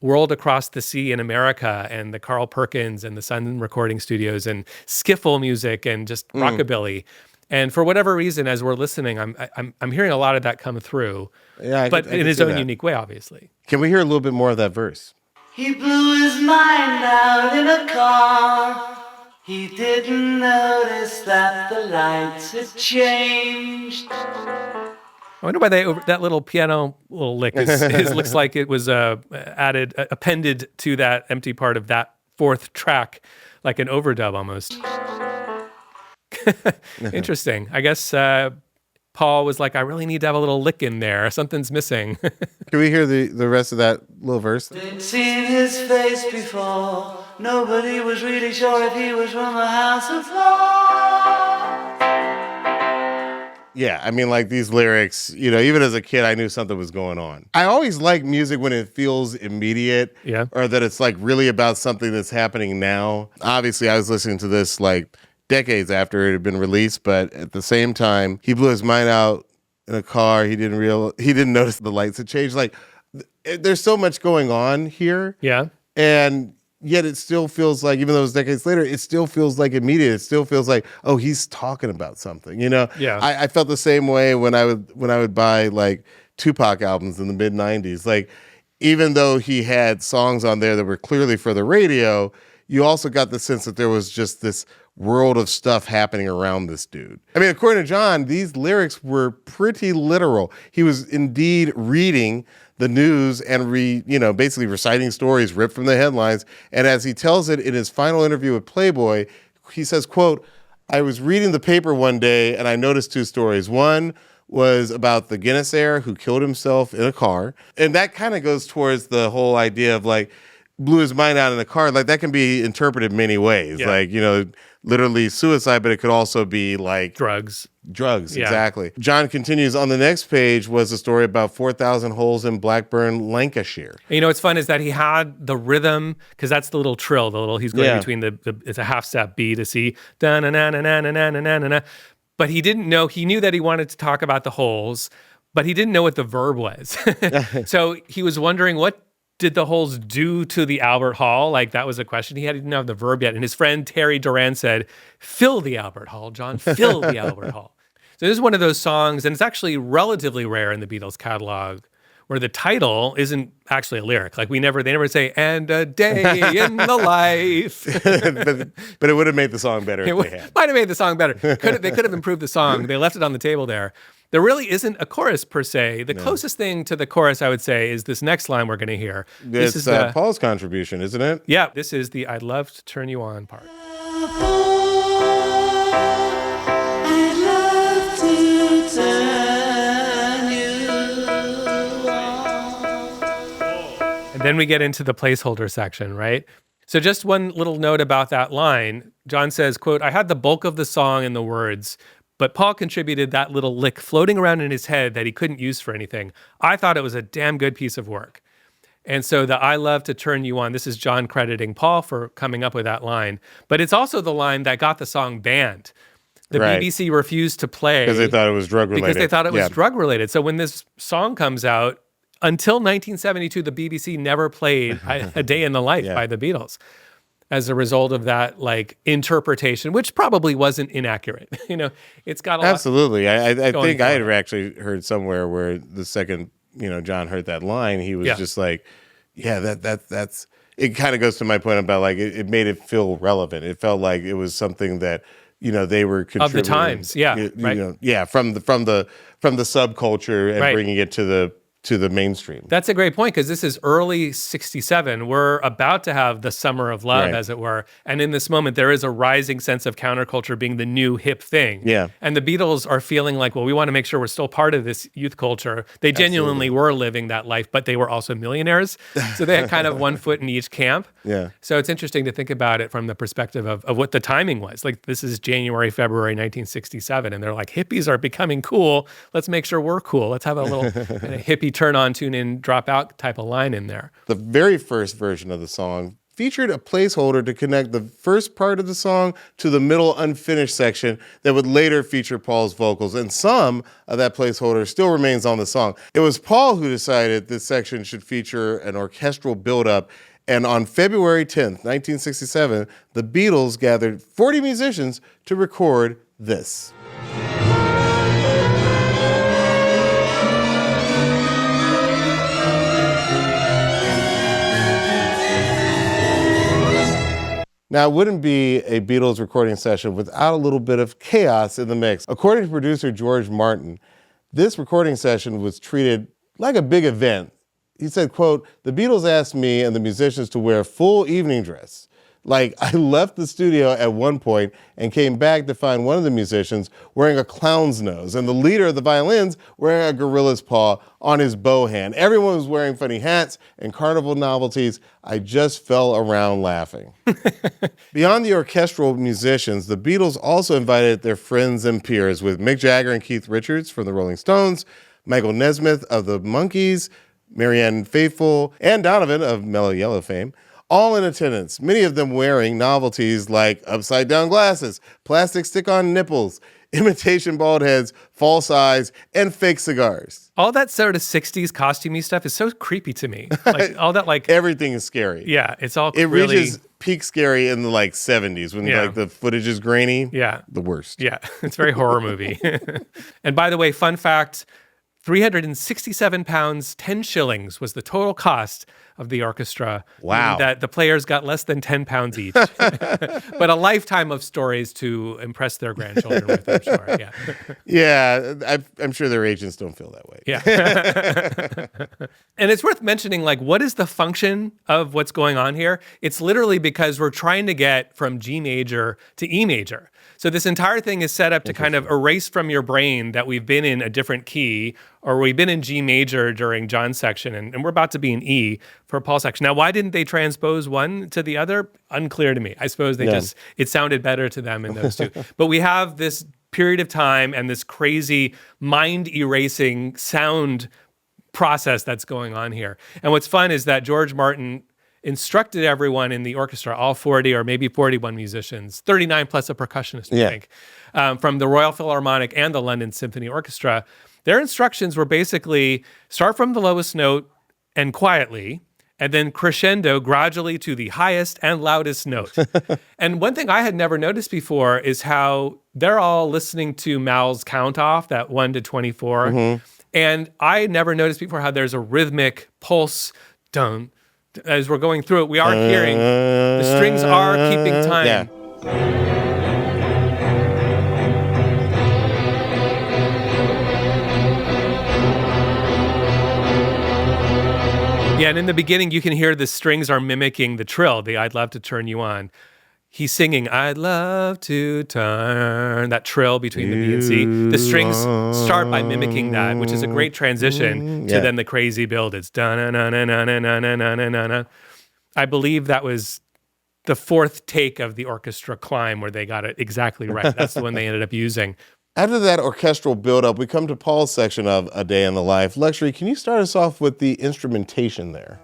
world across the sea in America and the Carl Perkins and the Sun recording studios and skiffle music and just rockabilly. And for whatever reason, as we're listening, I'm hearing a lot of that come through, but in his own unique way, obviously. Can we hear a little bit more of that verse? He blew his mind out in a car. He didn't notice that the lights had changed. I wonder why that little piano little lick looks like it was appended to that empty part of that fourth track, like an overdub almost. Interesting. I guess Paul was like, I really need to have a little lick in there. Something's missing. Can we hear the rest of that little verse? They'd seen his face before. Nobody was really sure if he was from a house of flaws. Yeah, I mean, like these lyrics, even as a kid, I knew something was going on. I always like music when it feels immediate, or that it's like really about something that's happening now. Obviously, I was listening to this like decades after it had been released, but at the same time, he blew his mind out in a car. He didn't notice the lights had changed. Like, there's so much going on here. Yeah. And yet it still feels like, even though it's decades later, it still feels like immediate. It still feels like, oh, he's talking about something, Yeah. I felt the same way when I would buy like Tupac albums in the mid 90s. Like, even though he had songs on there that were clearly for the radio, you also got the sense that there was just this world of stuff happening around this dude. I mean, according to John, these lyrics were pretty literal. He was indeed reading the news and basically reciting stories ripped from the headlines. And as he tells it in his final interview with Playboy, he says, quote, I was reading the paper one day and I noticed two stories. One was about the Guinnessaire who killed himself in a car. And that kind of goes towards the whole idea of like, blew his mind out in a car. Like, that can be interpreted many ways. Yeah. Like, literally suicide, but it could also be like Drugs, yeah. Exactly. John continues, on the next page was a story about 4,000 holes in Blackburn, Lancashire. And what's fun is that he had the rhythm, because that's the little trill, he's going between it's a half step B to C, da na na na na na na na na. But he knew that he wanted to talk about the holes, but he didn't know what the verb was. So he was wondering, what did the holes do to the Albert Hall? Like, that was a question. He didn't have the verb yet. And his friend Terry Duran said, fill the Albert Hall, John, fill the Albert Hall. So this is one of those songs, and it's actually relatively rare in the Beatles catalog, where the title isn't actually a lyric. Like they never say, and a day in the life. but it would have made the song better if they had. Might have made the song better. They could have improved the song. They left it on the table there. There really isn't a chorus per se. The closest thing to the chorus, I would say, is this next line we're going to hear. This is Paul's contribution, isn't it? Yeah, this is the I'd love to turn you on part. And then we get into the placeholder section, right? So just one little note about that line. John says, quote, I had the bulk of the song in the words, but Paul contributed that little lick floating around in his head that he couldn't use for anything. I thought it was a damn good piece of work. And so the I love to turn you on, this is John crediting Paul for coming up with that line. But it's also the line that got the song banned. The BBC refused to play. Because they thought it was drug related. Because they thought it was drug related. So when this song comes out, until 1972, the BBC never played A Day in the Life by the Beatles as a result of that interpretation, which probably wasn't inaccurate. It's got a lot. Absolutely. I think I had actually heard somewhere where the second, John heard that line, he was just like, that's, it kind of goes to my point about it made it feel relevant. It felt like it was something that, they were contributing. Of the times, from the subculture and bringing it to the mainstream. That's a great point, because this is early 67. We're about to have the summer of love, as it were. And in this moment, there is a rising sense of counterculture being the new hip thing. Yeah. And the Beatles are feeling like, well, we want to make sure we're still part of this youth culture. They genuinely were living that life, but they were also millionaires. So they had kind of one foot in each camp. Yeah. So it's interesting to think about it from the perspective of what the timing was. This is January, February 1967. And they're like, hippies are becoming cool. Let's make sure we're cool. Let's have a little kind of hippie turn on, tune in, drop out type of line in there. The very first version of the song featured a placeholder to connect the first part of the song to the middle unfinished section that would later feature Paul's vocals, and some of that placeholder still remains on the song. It was Paul who decided this section should feature an orchestral buildup, and on February 10th, 1967, the Beatles gathered 40 musicians to record this. Now, it wouldn't be a Beatles recording session without a little bit of chaos in the mix. According to producer George Martin, this recording session was treated like a big event. He said, quote, the Beatles asked me and the musicians to wear full evening dress. I left the studio at one point and came back to find one of the musicians wearing a clown's nose and the leader of the violins wearing a gorilla's paw on his bow hand. Everyone was wearing funny hats and carnival novelties. I just fell around laughing. Beyond the orchestral musicians, the Beatles also invited their friends and peers, with Mick Jagger and Keith Richards from the Rolling Stones, Michael Nesmith of the Monkees, Marianne Faithfull, and Donovan of Mellow Yellow fame, all in attendance, many of them wearing novelties like upside-down glasses, plastic stick-on nipples, imitation bald heads, false eyes, and fake cigars. All that sort of 60s costumey stuff is so creepy to me. All that Everything is scary. Yeah, it's all It really... reaches peak scary in the 70s when the footage is grainy. Yeah. The worst. Yeah, it's very horror movie. And by the way, fun fact, 367 pounds, 10 shillings was the total cost of the orchestra. Wow. That the players got less than 10 pounds each. But a lifetime of stories to impress their grandchildren with, I'm sure. Yeah. Yeah, I'm sure their agents don't feel that way. Yeah. And it's worth mentioning, what is the function of what's going on here? It's literally because we're trying to get from G major to E major. So this entire thing is set up to kind of erase from your brain that we've been in a different key, or we've been in G major during John's section, and we're about to be in E for Paul's section. Now, why didn't they transpose one to the other? Unclear to me. I suppose it sounded better to them in those two. But we have this period of time and this crazy mind-erasing sound process that's going on here. And what's fun is that George Martin instructed everyone in the orchestra, all 40 or maybe 41 musicians, 39 plus a percussionist, I think, from the Royal Philharmonic and the London Symphony Orchestra. Their instructions were basically start from the lowest note and quietly, and then crescendo gradually to the highest and loudest note. And one thing I had never noticed before is how they're all listening to Mal's count off, that 1 to 24. And I never noticed before how there's a rhythmic pulse dun. As we're going through it, we are hearing the strings are keeping time. Yeah. Yeah, and in the beginning, you can hear the strings are mimicking the trill, the I'd love to turn you on. He's singing, I'd love to turn, that trill between the B and C. The strings start by mimicking that, which is a great transition to then the crazy build. It's da-na-na-na-na-na-na-na-na-na. I believe that was the fourth take of the orchestra climb where they got it exactly right. That's the one they ended up using. After that orchestral buildup, we come to Paul's section of A Day in the Life. Luxury, can you start us off with the instrumentation there?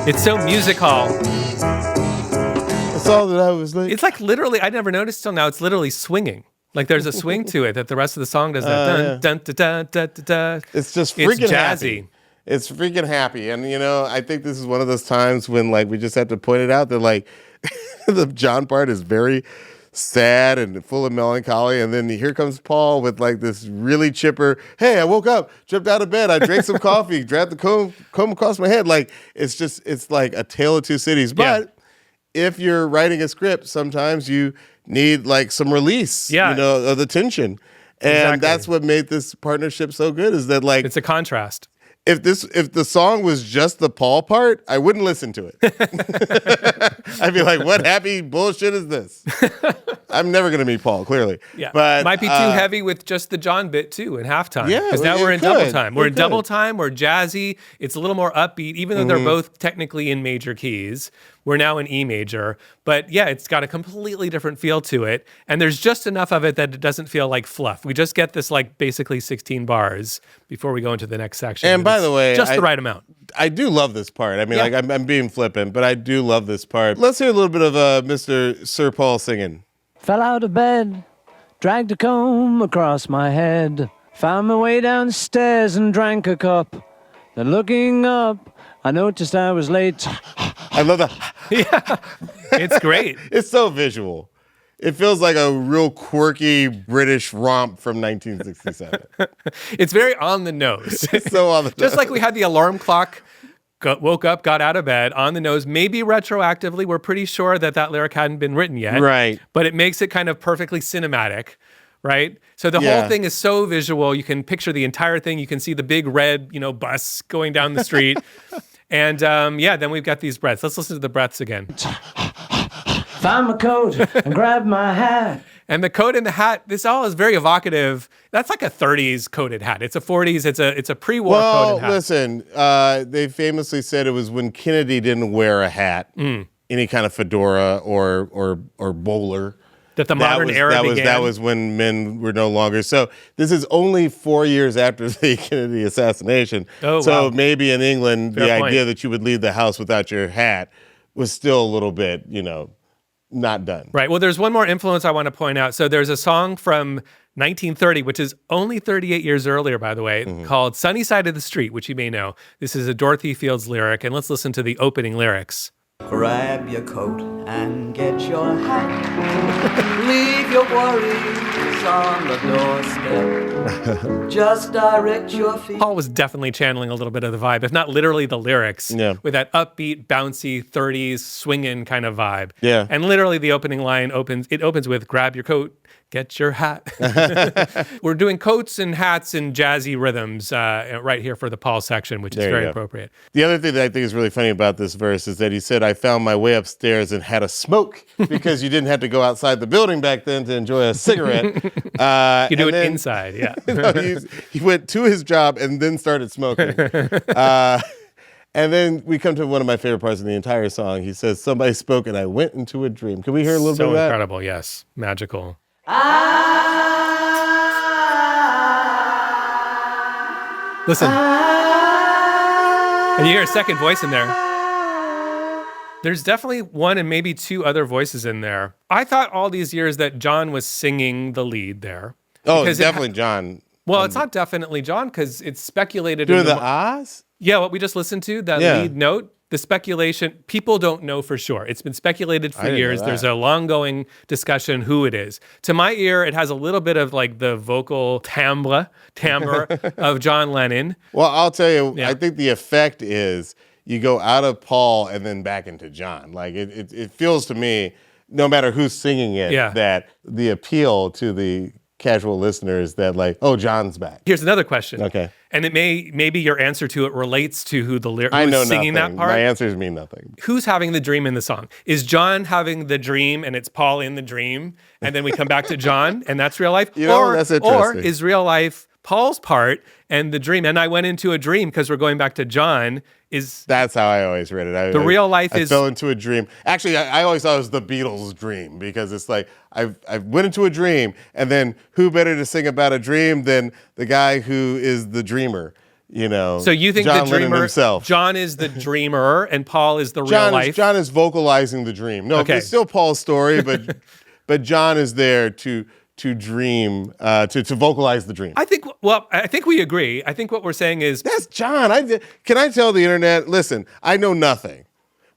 It's so music hall. That's all that I was like. It's like literally, I never noticed till now, it's literally swinging. Like there's a swing to it that the rest of the song doesn't have. Dun, dun, dun, dun, dun, dun. It's just freaking jazzy. happy. It's freaking happy. And, you know, I think this is one of those times when, like, we just have to point it out that, like, the John part is very sad and full of melancholy. And then here comes Paul with, like, this really chipper, hey, I woke up, jumped out of bed, I drank some coffee, dragged the comb across my head. Like, it's like a tale of two cities. But if you're writing a script, sometimes you need, like, some release, you know, of the tension. And that's what made this partnership so good is that, like, it's a contrast. If the song was just the Paul part, I wouldn't listen to it. I'd be like, what happy bullshit is this? I'm never going to meet Paul, clearly. Yeah. But might be too heavy with just the John bit too in halftime. Yeah. Because now we're in double time. We're in double time. We're jazzy. It's a little more upbeat, even though they're both technically in major keys. We're now in E major. But yeah, it's got a completely different feel to it. And there's just enough of it that it doesn't feel like fluff. We just get this like basically 16 bars before we go into the next section. And by the way, just the right amount. I do love this part. I mean, like I'm being flippant, but I do love this part. Let's hear a little bit of Mr. Sir Paul singing. Fell out of bed, dragged a comb across my head, found my way downstairs and drank a cup. Then looking up, I noticed I was late. I love that. Yeah, it's great. It's so visual. It feels like a real quirky British romp from 1967. It's very on the nose. It's so on the nose. Just like we had the alarm clock, woke up, got out of bed, on the nose, maybe retroactively. We're pretty sure that lyric hadn't been written yet. Right. But it makes it kind of perfectly cinematic, right? So the whole thing is so visual. You can picture the entire thing. You can see the big red, bus going down the street. And then we've got these breaths. Let's listen to the breaths again. Found my coat and grabbed my hat. And the coat and the hat, this all is very evocative. That's like a 30s coated hat. It's a 40s, it's a pre-war coated hat. Well, listen, they famously said it was when Kennedy didn't wear a hat, any kind of fedora or bowler. That the modern era began. That was when men were no longer. So this is only 4 years after the Kennedy assassination. Oh, so wow. Maybe in England, Fair the point. idea that you would leave the house without your hat was still a little bit, not done. Right. Well, there's one more influence I want to point out. So there's a song from 1930, which is only 38 years earlier, by the way, called Sunny Side of the Street, which you may know. This is a Dorothy Fields lyric, and let's listen to the opening lyrics. Grab your coat and get your hat. Leave your worries on the doorstep. Just direct your feet. Paul was definitely channeling a little bit of the vibe, if not literally the lyrics, with that upbeat, bouncy, 30s, swinging kind of vibe. Yeah. And literally the opening line opens with, grab your coat, get your hat. We're doing coats and hats and jazzy rhythms right here for the Paul section, which is very appropriate. The other thing that I think is really funny about this verse is that he said, I found my way upstairs and had a smoke because you didn't have to go outside the building back then to enjoy a cigarette. You do it inside, yeah. He went to his job and then started smoking. And then we come to one of my favorite parts of the entire song. He says, somebody spoke and I went into a dream. Can we hear a little bit of that? So incredible, yes. Magical. Listen. And you hear a second voice in there. There's definitely one and maybe two other voices in there. I thought all these years that John was singing the lead there. Oh, it's definitely John. Well, it's not definitely John because it's speculated. Doing the ahs? Yeah, what we just listened to, that lead note. the speculation, people don't know for sure. It's been speculated for didn't know years. that. There's a long-going discussion who it is. To my ear, it has a little bit of like the vocal timbre of John Lennon. Well, I'll tell you, Yeah. I think the effect is you go out of Paul and then back into John. Like it feels to me, no matter who's singing it, Yeah. that the appeal to the casual listeners that like, oh, John's back. Here's another question. Okay. And maybe your answer to it relates to who the I know who's singing nothing. that part. My answers mean nothing. Who's having the dream in the song? Is John having the dream and it's Paul in the dream? And then we come back to John and that's real life? You know, that's or interesting. is real life Paul's part and the dream? And I went into a dream because we're going back to John. That's how I always read it. The real life I is- fell into a dream. Actually, I always thought it was the Beatles' dream because it's like I went into a dream, and then who better to sing about a dream than the guy who is the dreamer? You know. So you think John the Lennon dreamer, himself. John is the dreamer and Paul is the real life? John is vocalizing the dream. No, Okay. it's still Paul's story, but John is there to dream, to vocalize the dream. I think we agree. I think what we're saying is That's John. Can I tell the internet? Listen, I know nothing,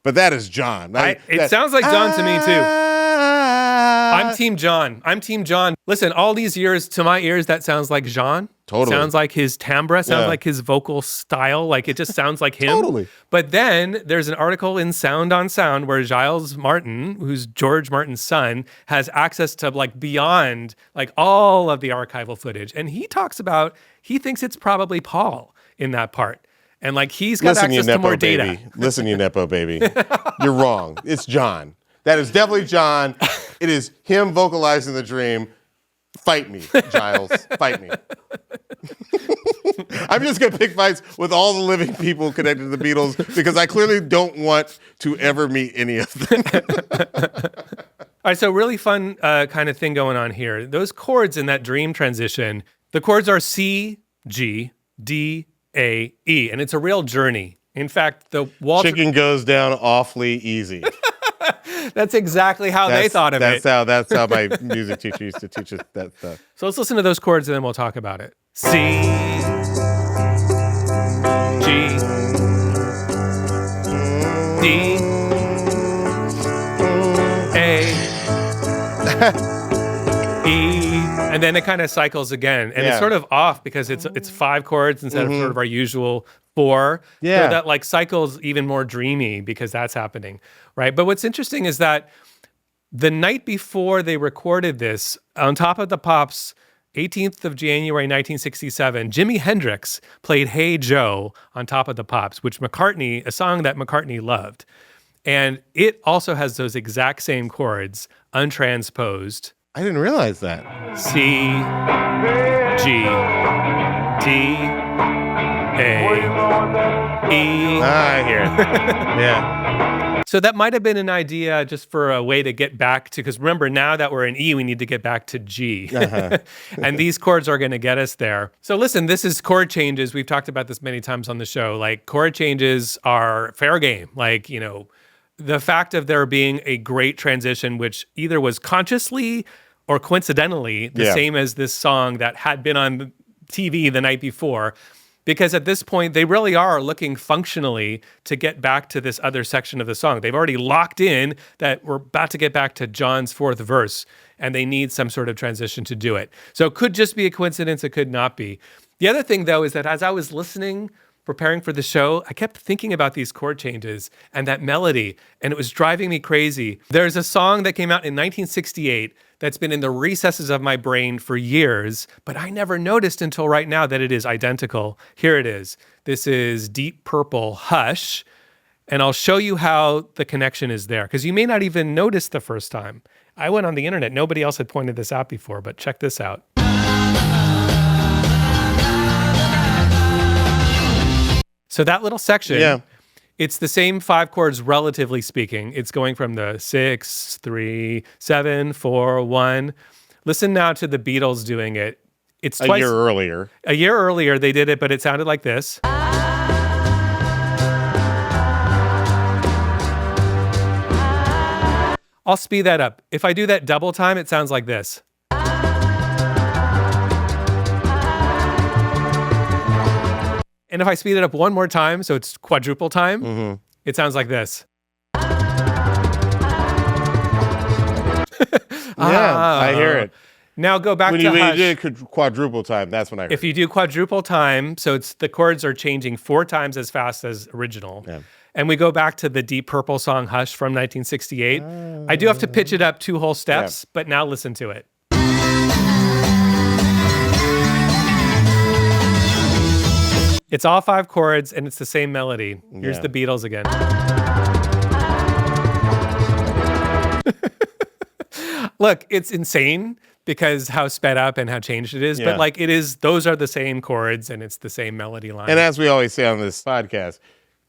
but that is John. it sounds like John to me too. I'm Team John. Listen, all these years, to my ears, that sounds like Jean. Totally. Sounds like his timbre, sounds Yeah. like his vocal style. Like it just sounds like him. Totally. But then there's an article in Sound on Sound where Giles Martin, who's George Martin's son, has access to like beyond like all of the archival footage. And he talks about, he thinks it's probably Paul in that part. And like he's got Listen, you access to Nepo more data. baby. Listen, you Nepo baby. You're wrong. It's John. That is definitely John. It is him vocalizing the dream. Fight me, Giles. Fight me. I'm just going to pick fights with all the living people connected to the Beatles because I clearly don't want to ever meet any of them. All right, so really fun kind of thing going on here. Those chords in that dream transition, the chords are C, G, D, A, E, and it's a real journey. In fact, the Walter... Chicken goes down awfully easy. That's exactly how they thought of it. That's how my music teacher used to teach us that stuff. So let's listen to those chords and then we'll talk about it. C, G, D, A, E, and then it kind of cycles again. And it's sort of off because it's 5 chords instead of sort of our usual 4. Yeah. So that like cycles even more dreamy because that's happening, right? But what's interesting is that the night before they recorded this, on Top of the Pops, 18th of January, 1967, Jimi Hendrix played Hey Joe on Top of the Pops, which a song that McCartney loved. And it also has those exact same chords, untransposed. I didn't realize that. C, G, D, A, E. I hear it. Yeah. So that might have been an idea just for a way to get back to, because remember, now that we're in E, we need to get back to G. And these chords are going to get us there. So listen, this is chord changes. We've talked about this many times on the show. Like chord changes are fair game. Like, you know, the fact of there being a great transition, which either was consciously or coincidentally the same as this song that had been on TV the night before. Because at this point, they really are looking functionally to get back to this other section of the song. They've already locked in that we're about to get back to John's 4th verse, and they need some sort of transition to do it. So it could just be a coincidence. It could not be. The other thing, though, is that as I was listening, preparing for the show, I kept thinking about these chord changes and that melody, and it was driving me crazy. There's a song that came out in 1968 that's been in the recesses of my brain for years, but I never noticed until right now that it is identical. Here it is. This is Deep Purple, Hush, and I'll show you how the connection is there, because you may not even notice the first time. I went on the internet. Nobody else had pointed this out before, but check this out. So that little section, it's the same 5 chords relatively speaking. It's going from the 6, 3, 7, 4, 1. Listen now to the Beatles doing it. It's twice. A year earlier. A year earlier they did it, but it sounded like this. I'll speed that up. If I do that double time, it sounds like this. And if I speed it up one more time, so it's quadruple time, It sounds like this. I hear it. Now go back When to you Hush. did quadruple time, that's when I heard If you do quadruple time, so it's the chords are changing 4 times as fast as original. Yeah. And we go back to the Deep Purple song Hush from 1968. I do have to pitch it up 2 whole steps, but now listen to it. It's all 5 chords and it's the same melody. Here's the Beatles again. Look, it's insane because how sped up and how changed it is, but like it is, those are the same chords and it's the same melody line. And as we always say on this podcast,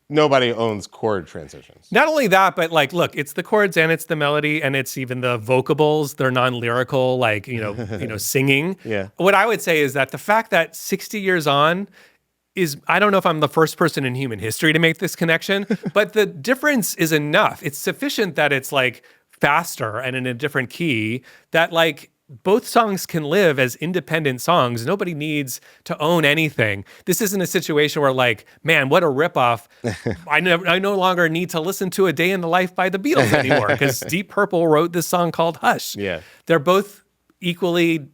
nobody owns chord transitions. Not only that, but like, look, it's the chords and it's the melody and it's even the vocables. They're non-lyrical, like, singing. Yeah. What I would say is that the fact that 60 years on is, I don't know if I'm the first person in human history to make this connection, but the difference is enough. It's sufficient that it's like faster and in a different key that like both songs can live as independent songs. Nobody needs to own anything. This isn't a situation where like, man, what a ripoff. I no longer need to listen to A Day in the Life by the Beatles anymore because Deep Purple wrote this song called Hush. Yeah. They're both equally,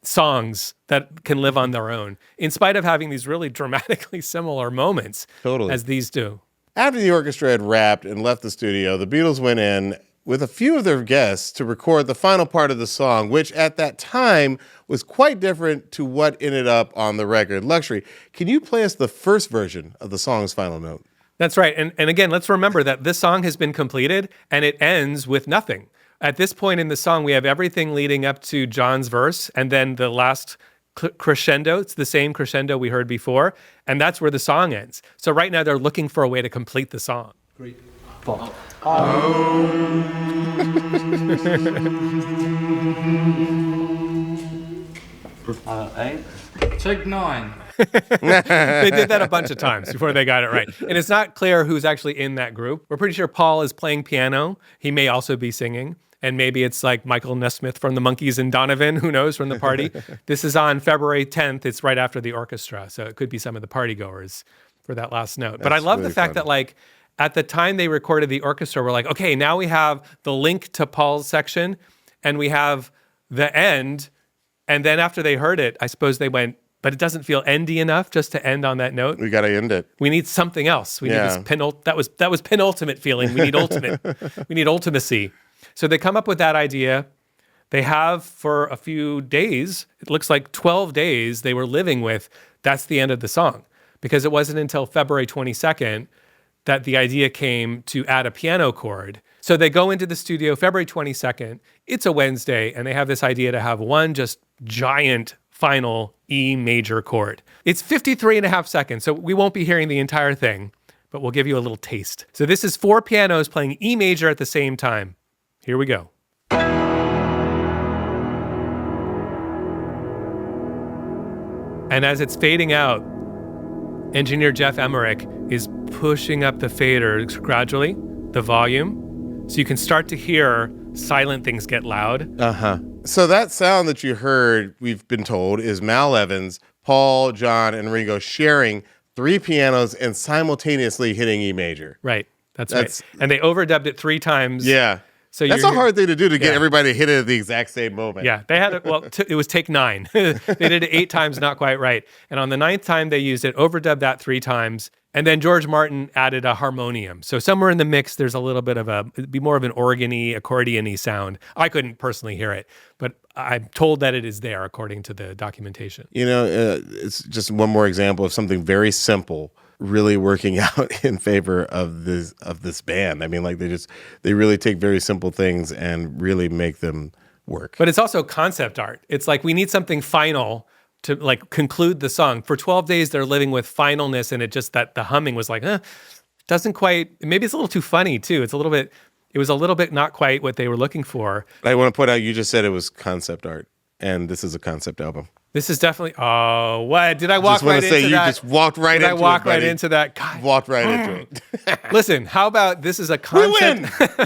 songs that can live on their own in spite of having these really dramatically similar moments as these do. After the orchestra had wrapped and left the studio, the Beatles went in with a few of their guests to record the final part of the song, which at that time was quite different to what ended up on the record. Luxury, can you play us the first version of the song's final note? That's right. And again, let's remember that this song has been completed and it ends with nothing. At this point in the song, we have everything leading up to John's verse and then the last crescendo. It's the same crescendo we heard before. And that's where the song ends. So right now they're looking for a way to complete the song. 3, 4. Take 9. They did that a bunch of times before they got it right. And it's not clear who's actually in that group. We're pretty sure Paul is playing piano. He may also be singing. And maybe it's like Michael Nesmith from the Monkees and Donovan, who knows, from the party. This is on February 10th. It's right after the orchestra. So it could be some of the party goers for that last note. But I love the fact that like at the time they recorded the orchestra, we're like, okay, now we have the link to Paul's section and we have the end. And then after they heard it, I suppose they went, but it doesn't feel endy enough just to end on that note. We got to end it. We need something else. We need this that was penultimate feeling. We need ultimate. We need ultimacy. So they come up with that idea. They have for a few days, it looks like 12 days they were living with, that's the end of the song. Because it wasn't until February 22nd that the idea came to add a piano chord. So they go into the studio February 22nd. It's a Wednesday, and they have this idea to have one just giant final E major chord. It's 53 and a half seconds, so we won't be hearing the entire thing, but we'll give you a little taste. So this is 4 pianos playing E major at the same time. Here we go. And as it's fading out, engineer Jeff Emmerich is pushing up the fader gradually, the volume, so you can start to hear silent things get loud. So that sound that you heard, we've been told, is Mal Evans, Paul, John, and Ringo sharing 3 pianos and simultaneously hitting E major. Right. That's right. And they overdubbed it 3 times. Yeah. So that's a hard thing to do to get everybody to hit it at the exact same moment. Yeah, they had it. Well, it was take 9. They did it 8 times, not quite right. And on the 9th time they used it, overdubbed that 3 times. And then George Martin added a harmonium. So somewhere in the mix, there's a little bit of it'd be more of an organ-y, accordion-y sound. I couldn't personally hear it, but I'm told that it is there according to the documentation. It's just one more example of something very simple really working out in favor of this band. I mean, like they really take very simple things and really make them work. But it's also concept art. It's like we need something final to like conclude the song. For 12 days, they're living with finalness, and it just that the humming was like, doesn't quite. Maybe it's a little too funny too. It was a little bit not quite what they were looking for. I want to point out, you just said it was concept art, and this is a concept album. This is definitely. Oh, what did I walk right into that? You just walked right into it. Did I walk right into that? God. Walked right into it. Listen, how about this is a concept? We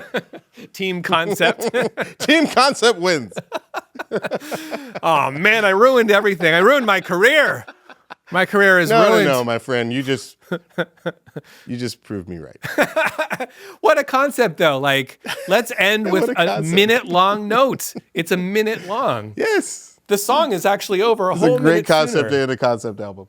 win. Team concept. Team concept wins. Oh man, I ruined everything. I ruined my career. My career is No, ruined. no, my friend. You just proved me right. What a concept, though. Like, let's end with What a a concept. minute-long note. It's a minute long. Yes. The song is actually over a It's whole a great minute concept sooner. and a concept album.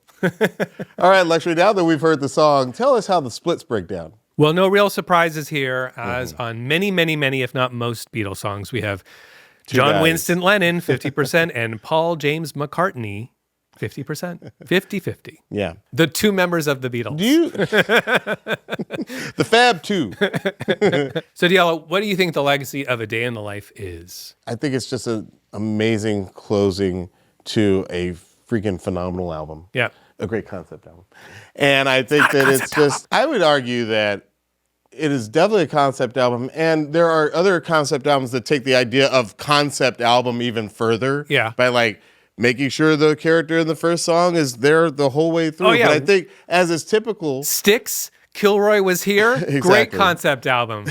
All right, Luxury, now that we've heard the song, tell us how the splits break down. Well, no real surprises here, as on many, many, many, if not most Beatles songs, we have John guys. Winston Lennon, 50%, and Paul James McCartney, 50%. 50-50. Yeah. The two members of the Beatles. Do you? The Fab Two. So, Diallo, what do you think the legacy of A Day in the Life is? I think it's just an amazing closing to a freaking phenomenal album. Yeah. A great concept album. And I think that it's just, I would argue that it is definitely a concept album. And there are other concept albums that take the idea of concept album even further. Yeah. By like making sure the character in the first song is there the whole way through. Oh, yeah. But I think as is typical, Styx, Kilroy Was Here, great Exactly. concept album.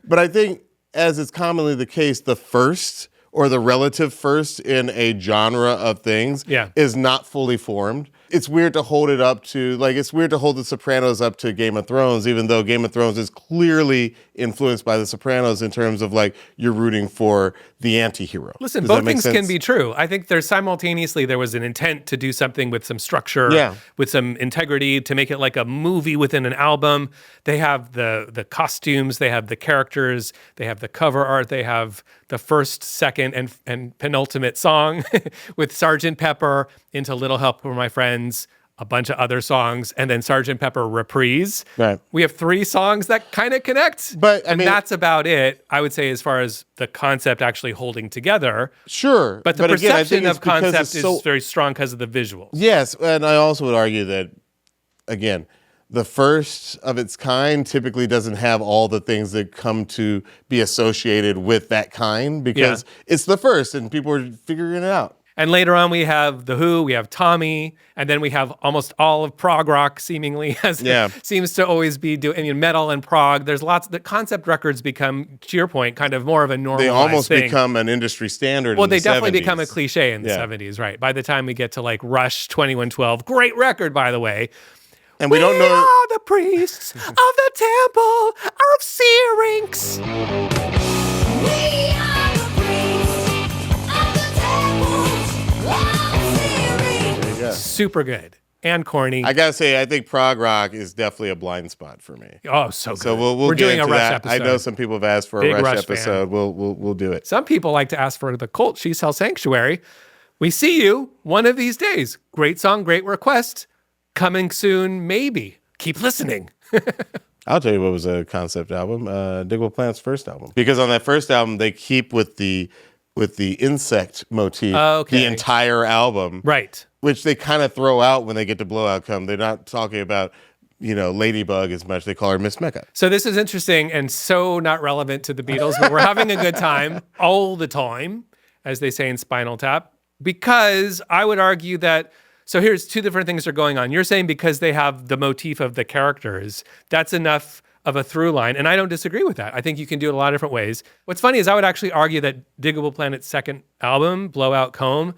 but I think as is commonly the case, the first or the relative first in a genre of things is not fully formed. It's weird to hold it up to, like, it's weird to hold The Sopranos up to Game of Thrones, even though Game of Thrones is clearly influenced by The Sopranos in terms of, like, you're rooting for the anti-hero. Listen, Does both that make things sense? can be true. I think there was an intent to do something with some structure, with some integrity, to make it like a movie within an album. They have the costumes, they have the characters, they have the cover art, they have the first, second, and penultimate song with Sgt. Pepper, Into Little Help for My Friends, a bunch of other songs, and then Sgt. Pepper Reprise. Right. We have 3 songs that kind of connect, But, I and mean- that's about it, I would say, as far as the concept actually holding together. Sure. But the again, I perception think it's of because concept it's is so- very strong because of the visuals. Yes, and I also would argue that, again, the first of its kind typically doesn't have all the things that come to be associated with that kind because it's the first and people are figuring it out. And later on, we have The Who, we have Tommy, and then we have almost all of prog rock, seemingly, as it seems to always be doing. I mean, metal and prog. There's lots. The concept records become, to your point, kind of more of a normal. They almost thing. become an industry standard. Well, in the they definitely 70s. become a cliche in the 70s, right? By the time we get to like Rush 2112, great record, by the way. And we don't know. Are the priests of the temple of Syrinx. We are the priests of the temples of Syrinx. Yeah. Super good and corny. I gotta say, I think prog rock is definitely a blind spot for me. Oh, so good. So we'll We're get doing a into Rush that. episode. I know some people have asked for Big a Rush Rush fan. episode. We'll do it. Some people like to ask for the Cult She Sells Sanctuary. We see you one of these days. Great song, great request. Coming soon, maybe. Keep listening. I'll tell you what was a concept album, Digable Plant's first album. Because on that first album, they keep with the insect motif the entire album. Right. Which they kind of throw out when they get to Blowout Come. They're not talking about, Ladybug as much. They call her Miss Mecca. So this is interesting and so not relevant to the Beatles, but we're having a good time all the time, as they say in Spinal Tap, because I would argue that. So here's 2 different things that are going on. You're saying because they have the motif of the characters, that's enough of a through line. And I don't disagree with that. I think you can do it a lot of different ways. What's funny is I would actually argue that Digable Planet's second album, Blowout Comb,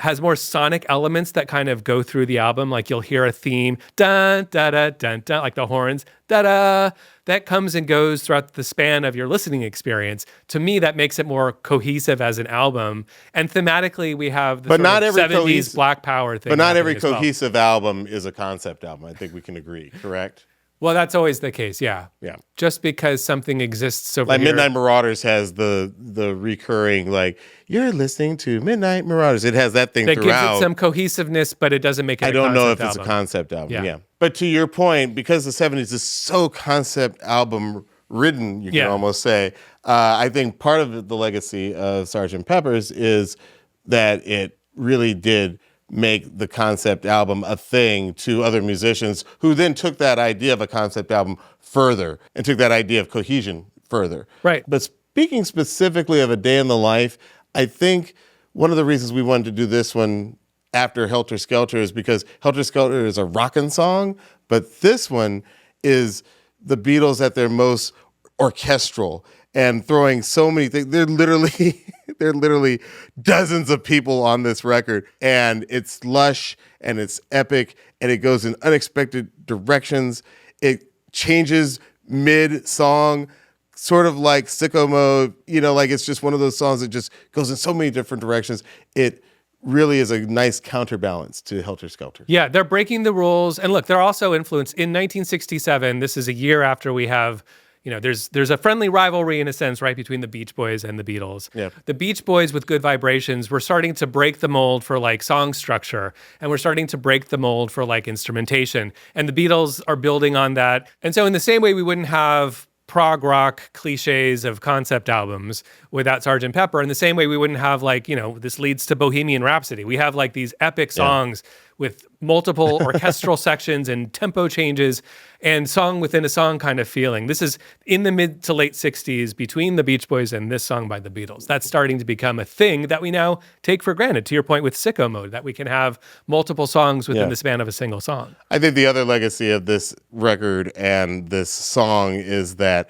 has more sonic elements that kind of go through the album. Like you'll hear a theme, dun, da, da, dun, dun, like the horns, da, da, that comes and goes throughout the span of your listening experience. To me, that makes it more cohesive as an album. And thematically, we have the But not every 70s Black Power thing. But not every happening as well. cohesive album is a concept album. I think we can agree, correct? Well, that's always the case, yeah. Yeah. Just because something exists over Like here. Midnight Marauders has the recurring, like, you're listening to Midnight Marauders. It has that thing that throughout. gives it some cohesiveness, but it doesn't make it I a don't know if concept it's a album. concept album. Yeah. Yeah. But to your point, because the 70s is so concept album ridden, you can almost say, I think part of the legacy of Sgt. Pepper's is that it really did make the concept album a thing to other musicians who then took that idea of a concept album further and took that idea of cohesion further. Right. But speaking specifically of A Day in the Life, I think one of the reasons we wanted to do this one after Helter Skelter is because Helter Skelter is a rockin' song, but this one is the Beatles at their most orchestral and throwing so many things. There are literally dozens of people on this record, and it's lush and it's epic and it goes in unexpected directions. It changes mid-song, sort of like Sicko Mode, like it's just one of those songs that just goes in so many different directions. It really is a nice counterbalance to Helter Skelter. Yeah, they're breaking the rules. And look, they're also influenced. In 1967, this is a year after we have, there's a friendly rivalry in a sense, right, between the Beach Boys and the Beatles. Yeah. The Beach Boys with Good Vibrations were starting to break the mold for like song structure, and we're starting to break the mold for like instrumentation. And the Beatles are building on that. And so in the same way we wouldn't have prog rock cliches of concept albums without Sgt. Pepper, in the same way we wouldn't have like, this leads to Bohemian Rhapsody. We have like these epic songs with multiple orchestral sections and tempo changes and song within a song kind of feeling. This is in the mid to late 60s between the Beach Boys and this song by the Beatles. That's starting to become a thing that we now take for granted, to your point with Sicko Mode, that we can have multiple songs within the span of a single song. I think the other legacy of this record and this song is that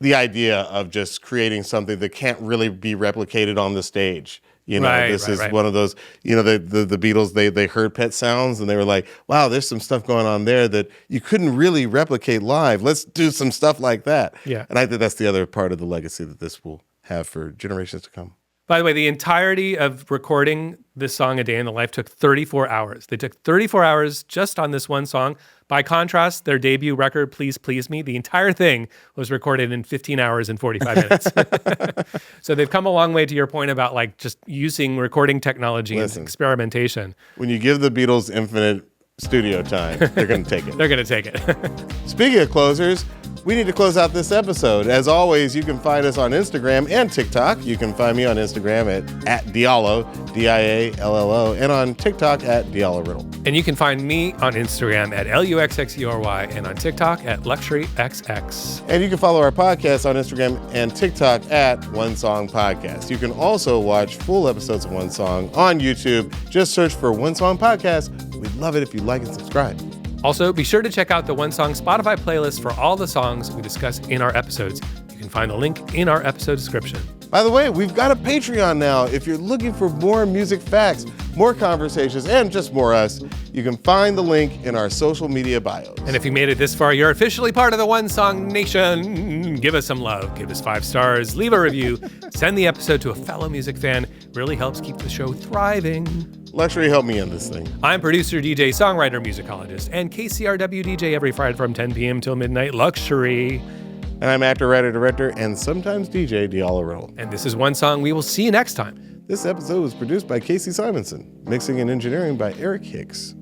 the idea of just creating something that can't really be replicated on the stage. This is one of those, the Beatles, they heard Pet Sounds and they were like, wow, there's some stuff going on there that you couldn't really replicate live. Let's do some stuff like that. Yeah. And I think that's the other part of the legacy that this will have for generations to come. By the way, the entirety of recording this song, A Day in the Life, took 34 hours. They took 34 hours just on this one song. By contrast, their debut record, Please Please Me, the entire thing was recorded in 15 hours and 45 minutes. So they've come a long way, to your point about like just using recording technology and experimentation. When you give the Beatles infinite studio time, they're going to take it. They're going to take it. Speaking of closers, we need to close out this episode. As always, you can find us on Instagram and TikTok. You can find me on Instagram at Diallo, Diallo, and on TikTok at Diallo Riddle. And you can find me on Instagram at LUXXURY and on TikTok at LuxuryXX. And you can follow our podcast on Instagram and TikTok at One Song Podcast. You can also watch full episodes of One Song on YouTube. Just search for One Song Podcast. We'd love it if you like and subscribe. Also, be sure to check out the One Song Spotify playlist for all the songs we discuss in our episodes. You can find the link in our episode description. By the way, we've got a Patreon now. If you're looking for more music facts, more conversations, and just more us, you can find the link in our social media bios. And if you made it this far, you're officially part of the One Song Nation. Give us some love. Give us 5 stars. Leave a review. Send the episode to a fellow music fan. It really helps keep the show thriving. Luxury, help me in this thing. I'm producer, DJ, songwriter, musicologist, and KCRW DJ every Friday from 10 p.m. till midnight, Luxury. And I'm actor, writer, director, and sometimes DJ Diallo Riddle. And this is One Song. We will see you next time. This episode was produced by Casey Simonson, mixing and engineering by Eric Hicks.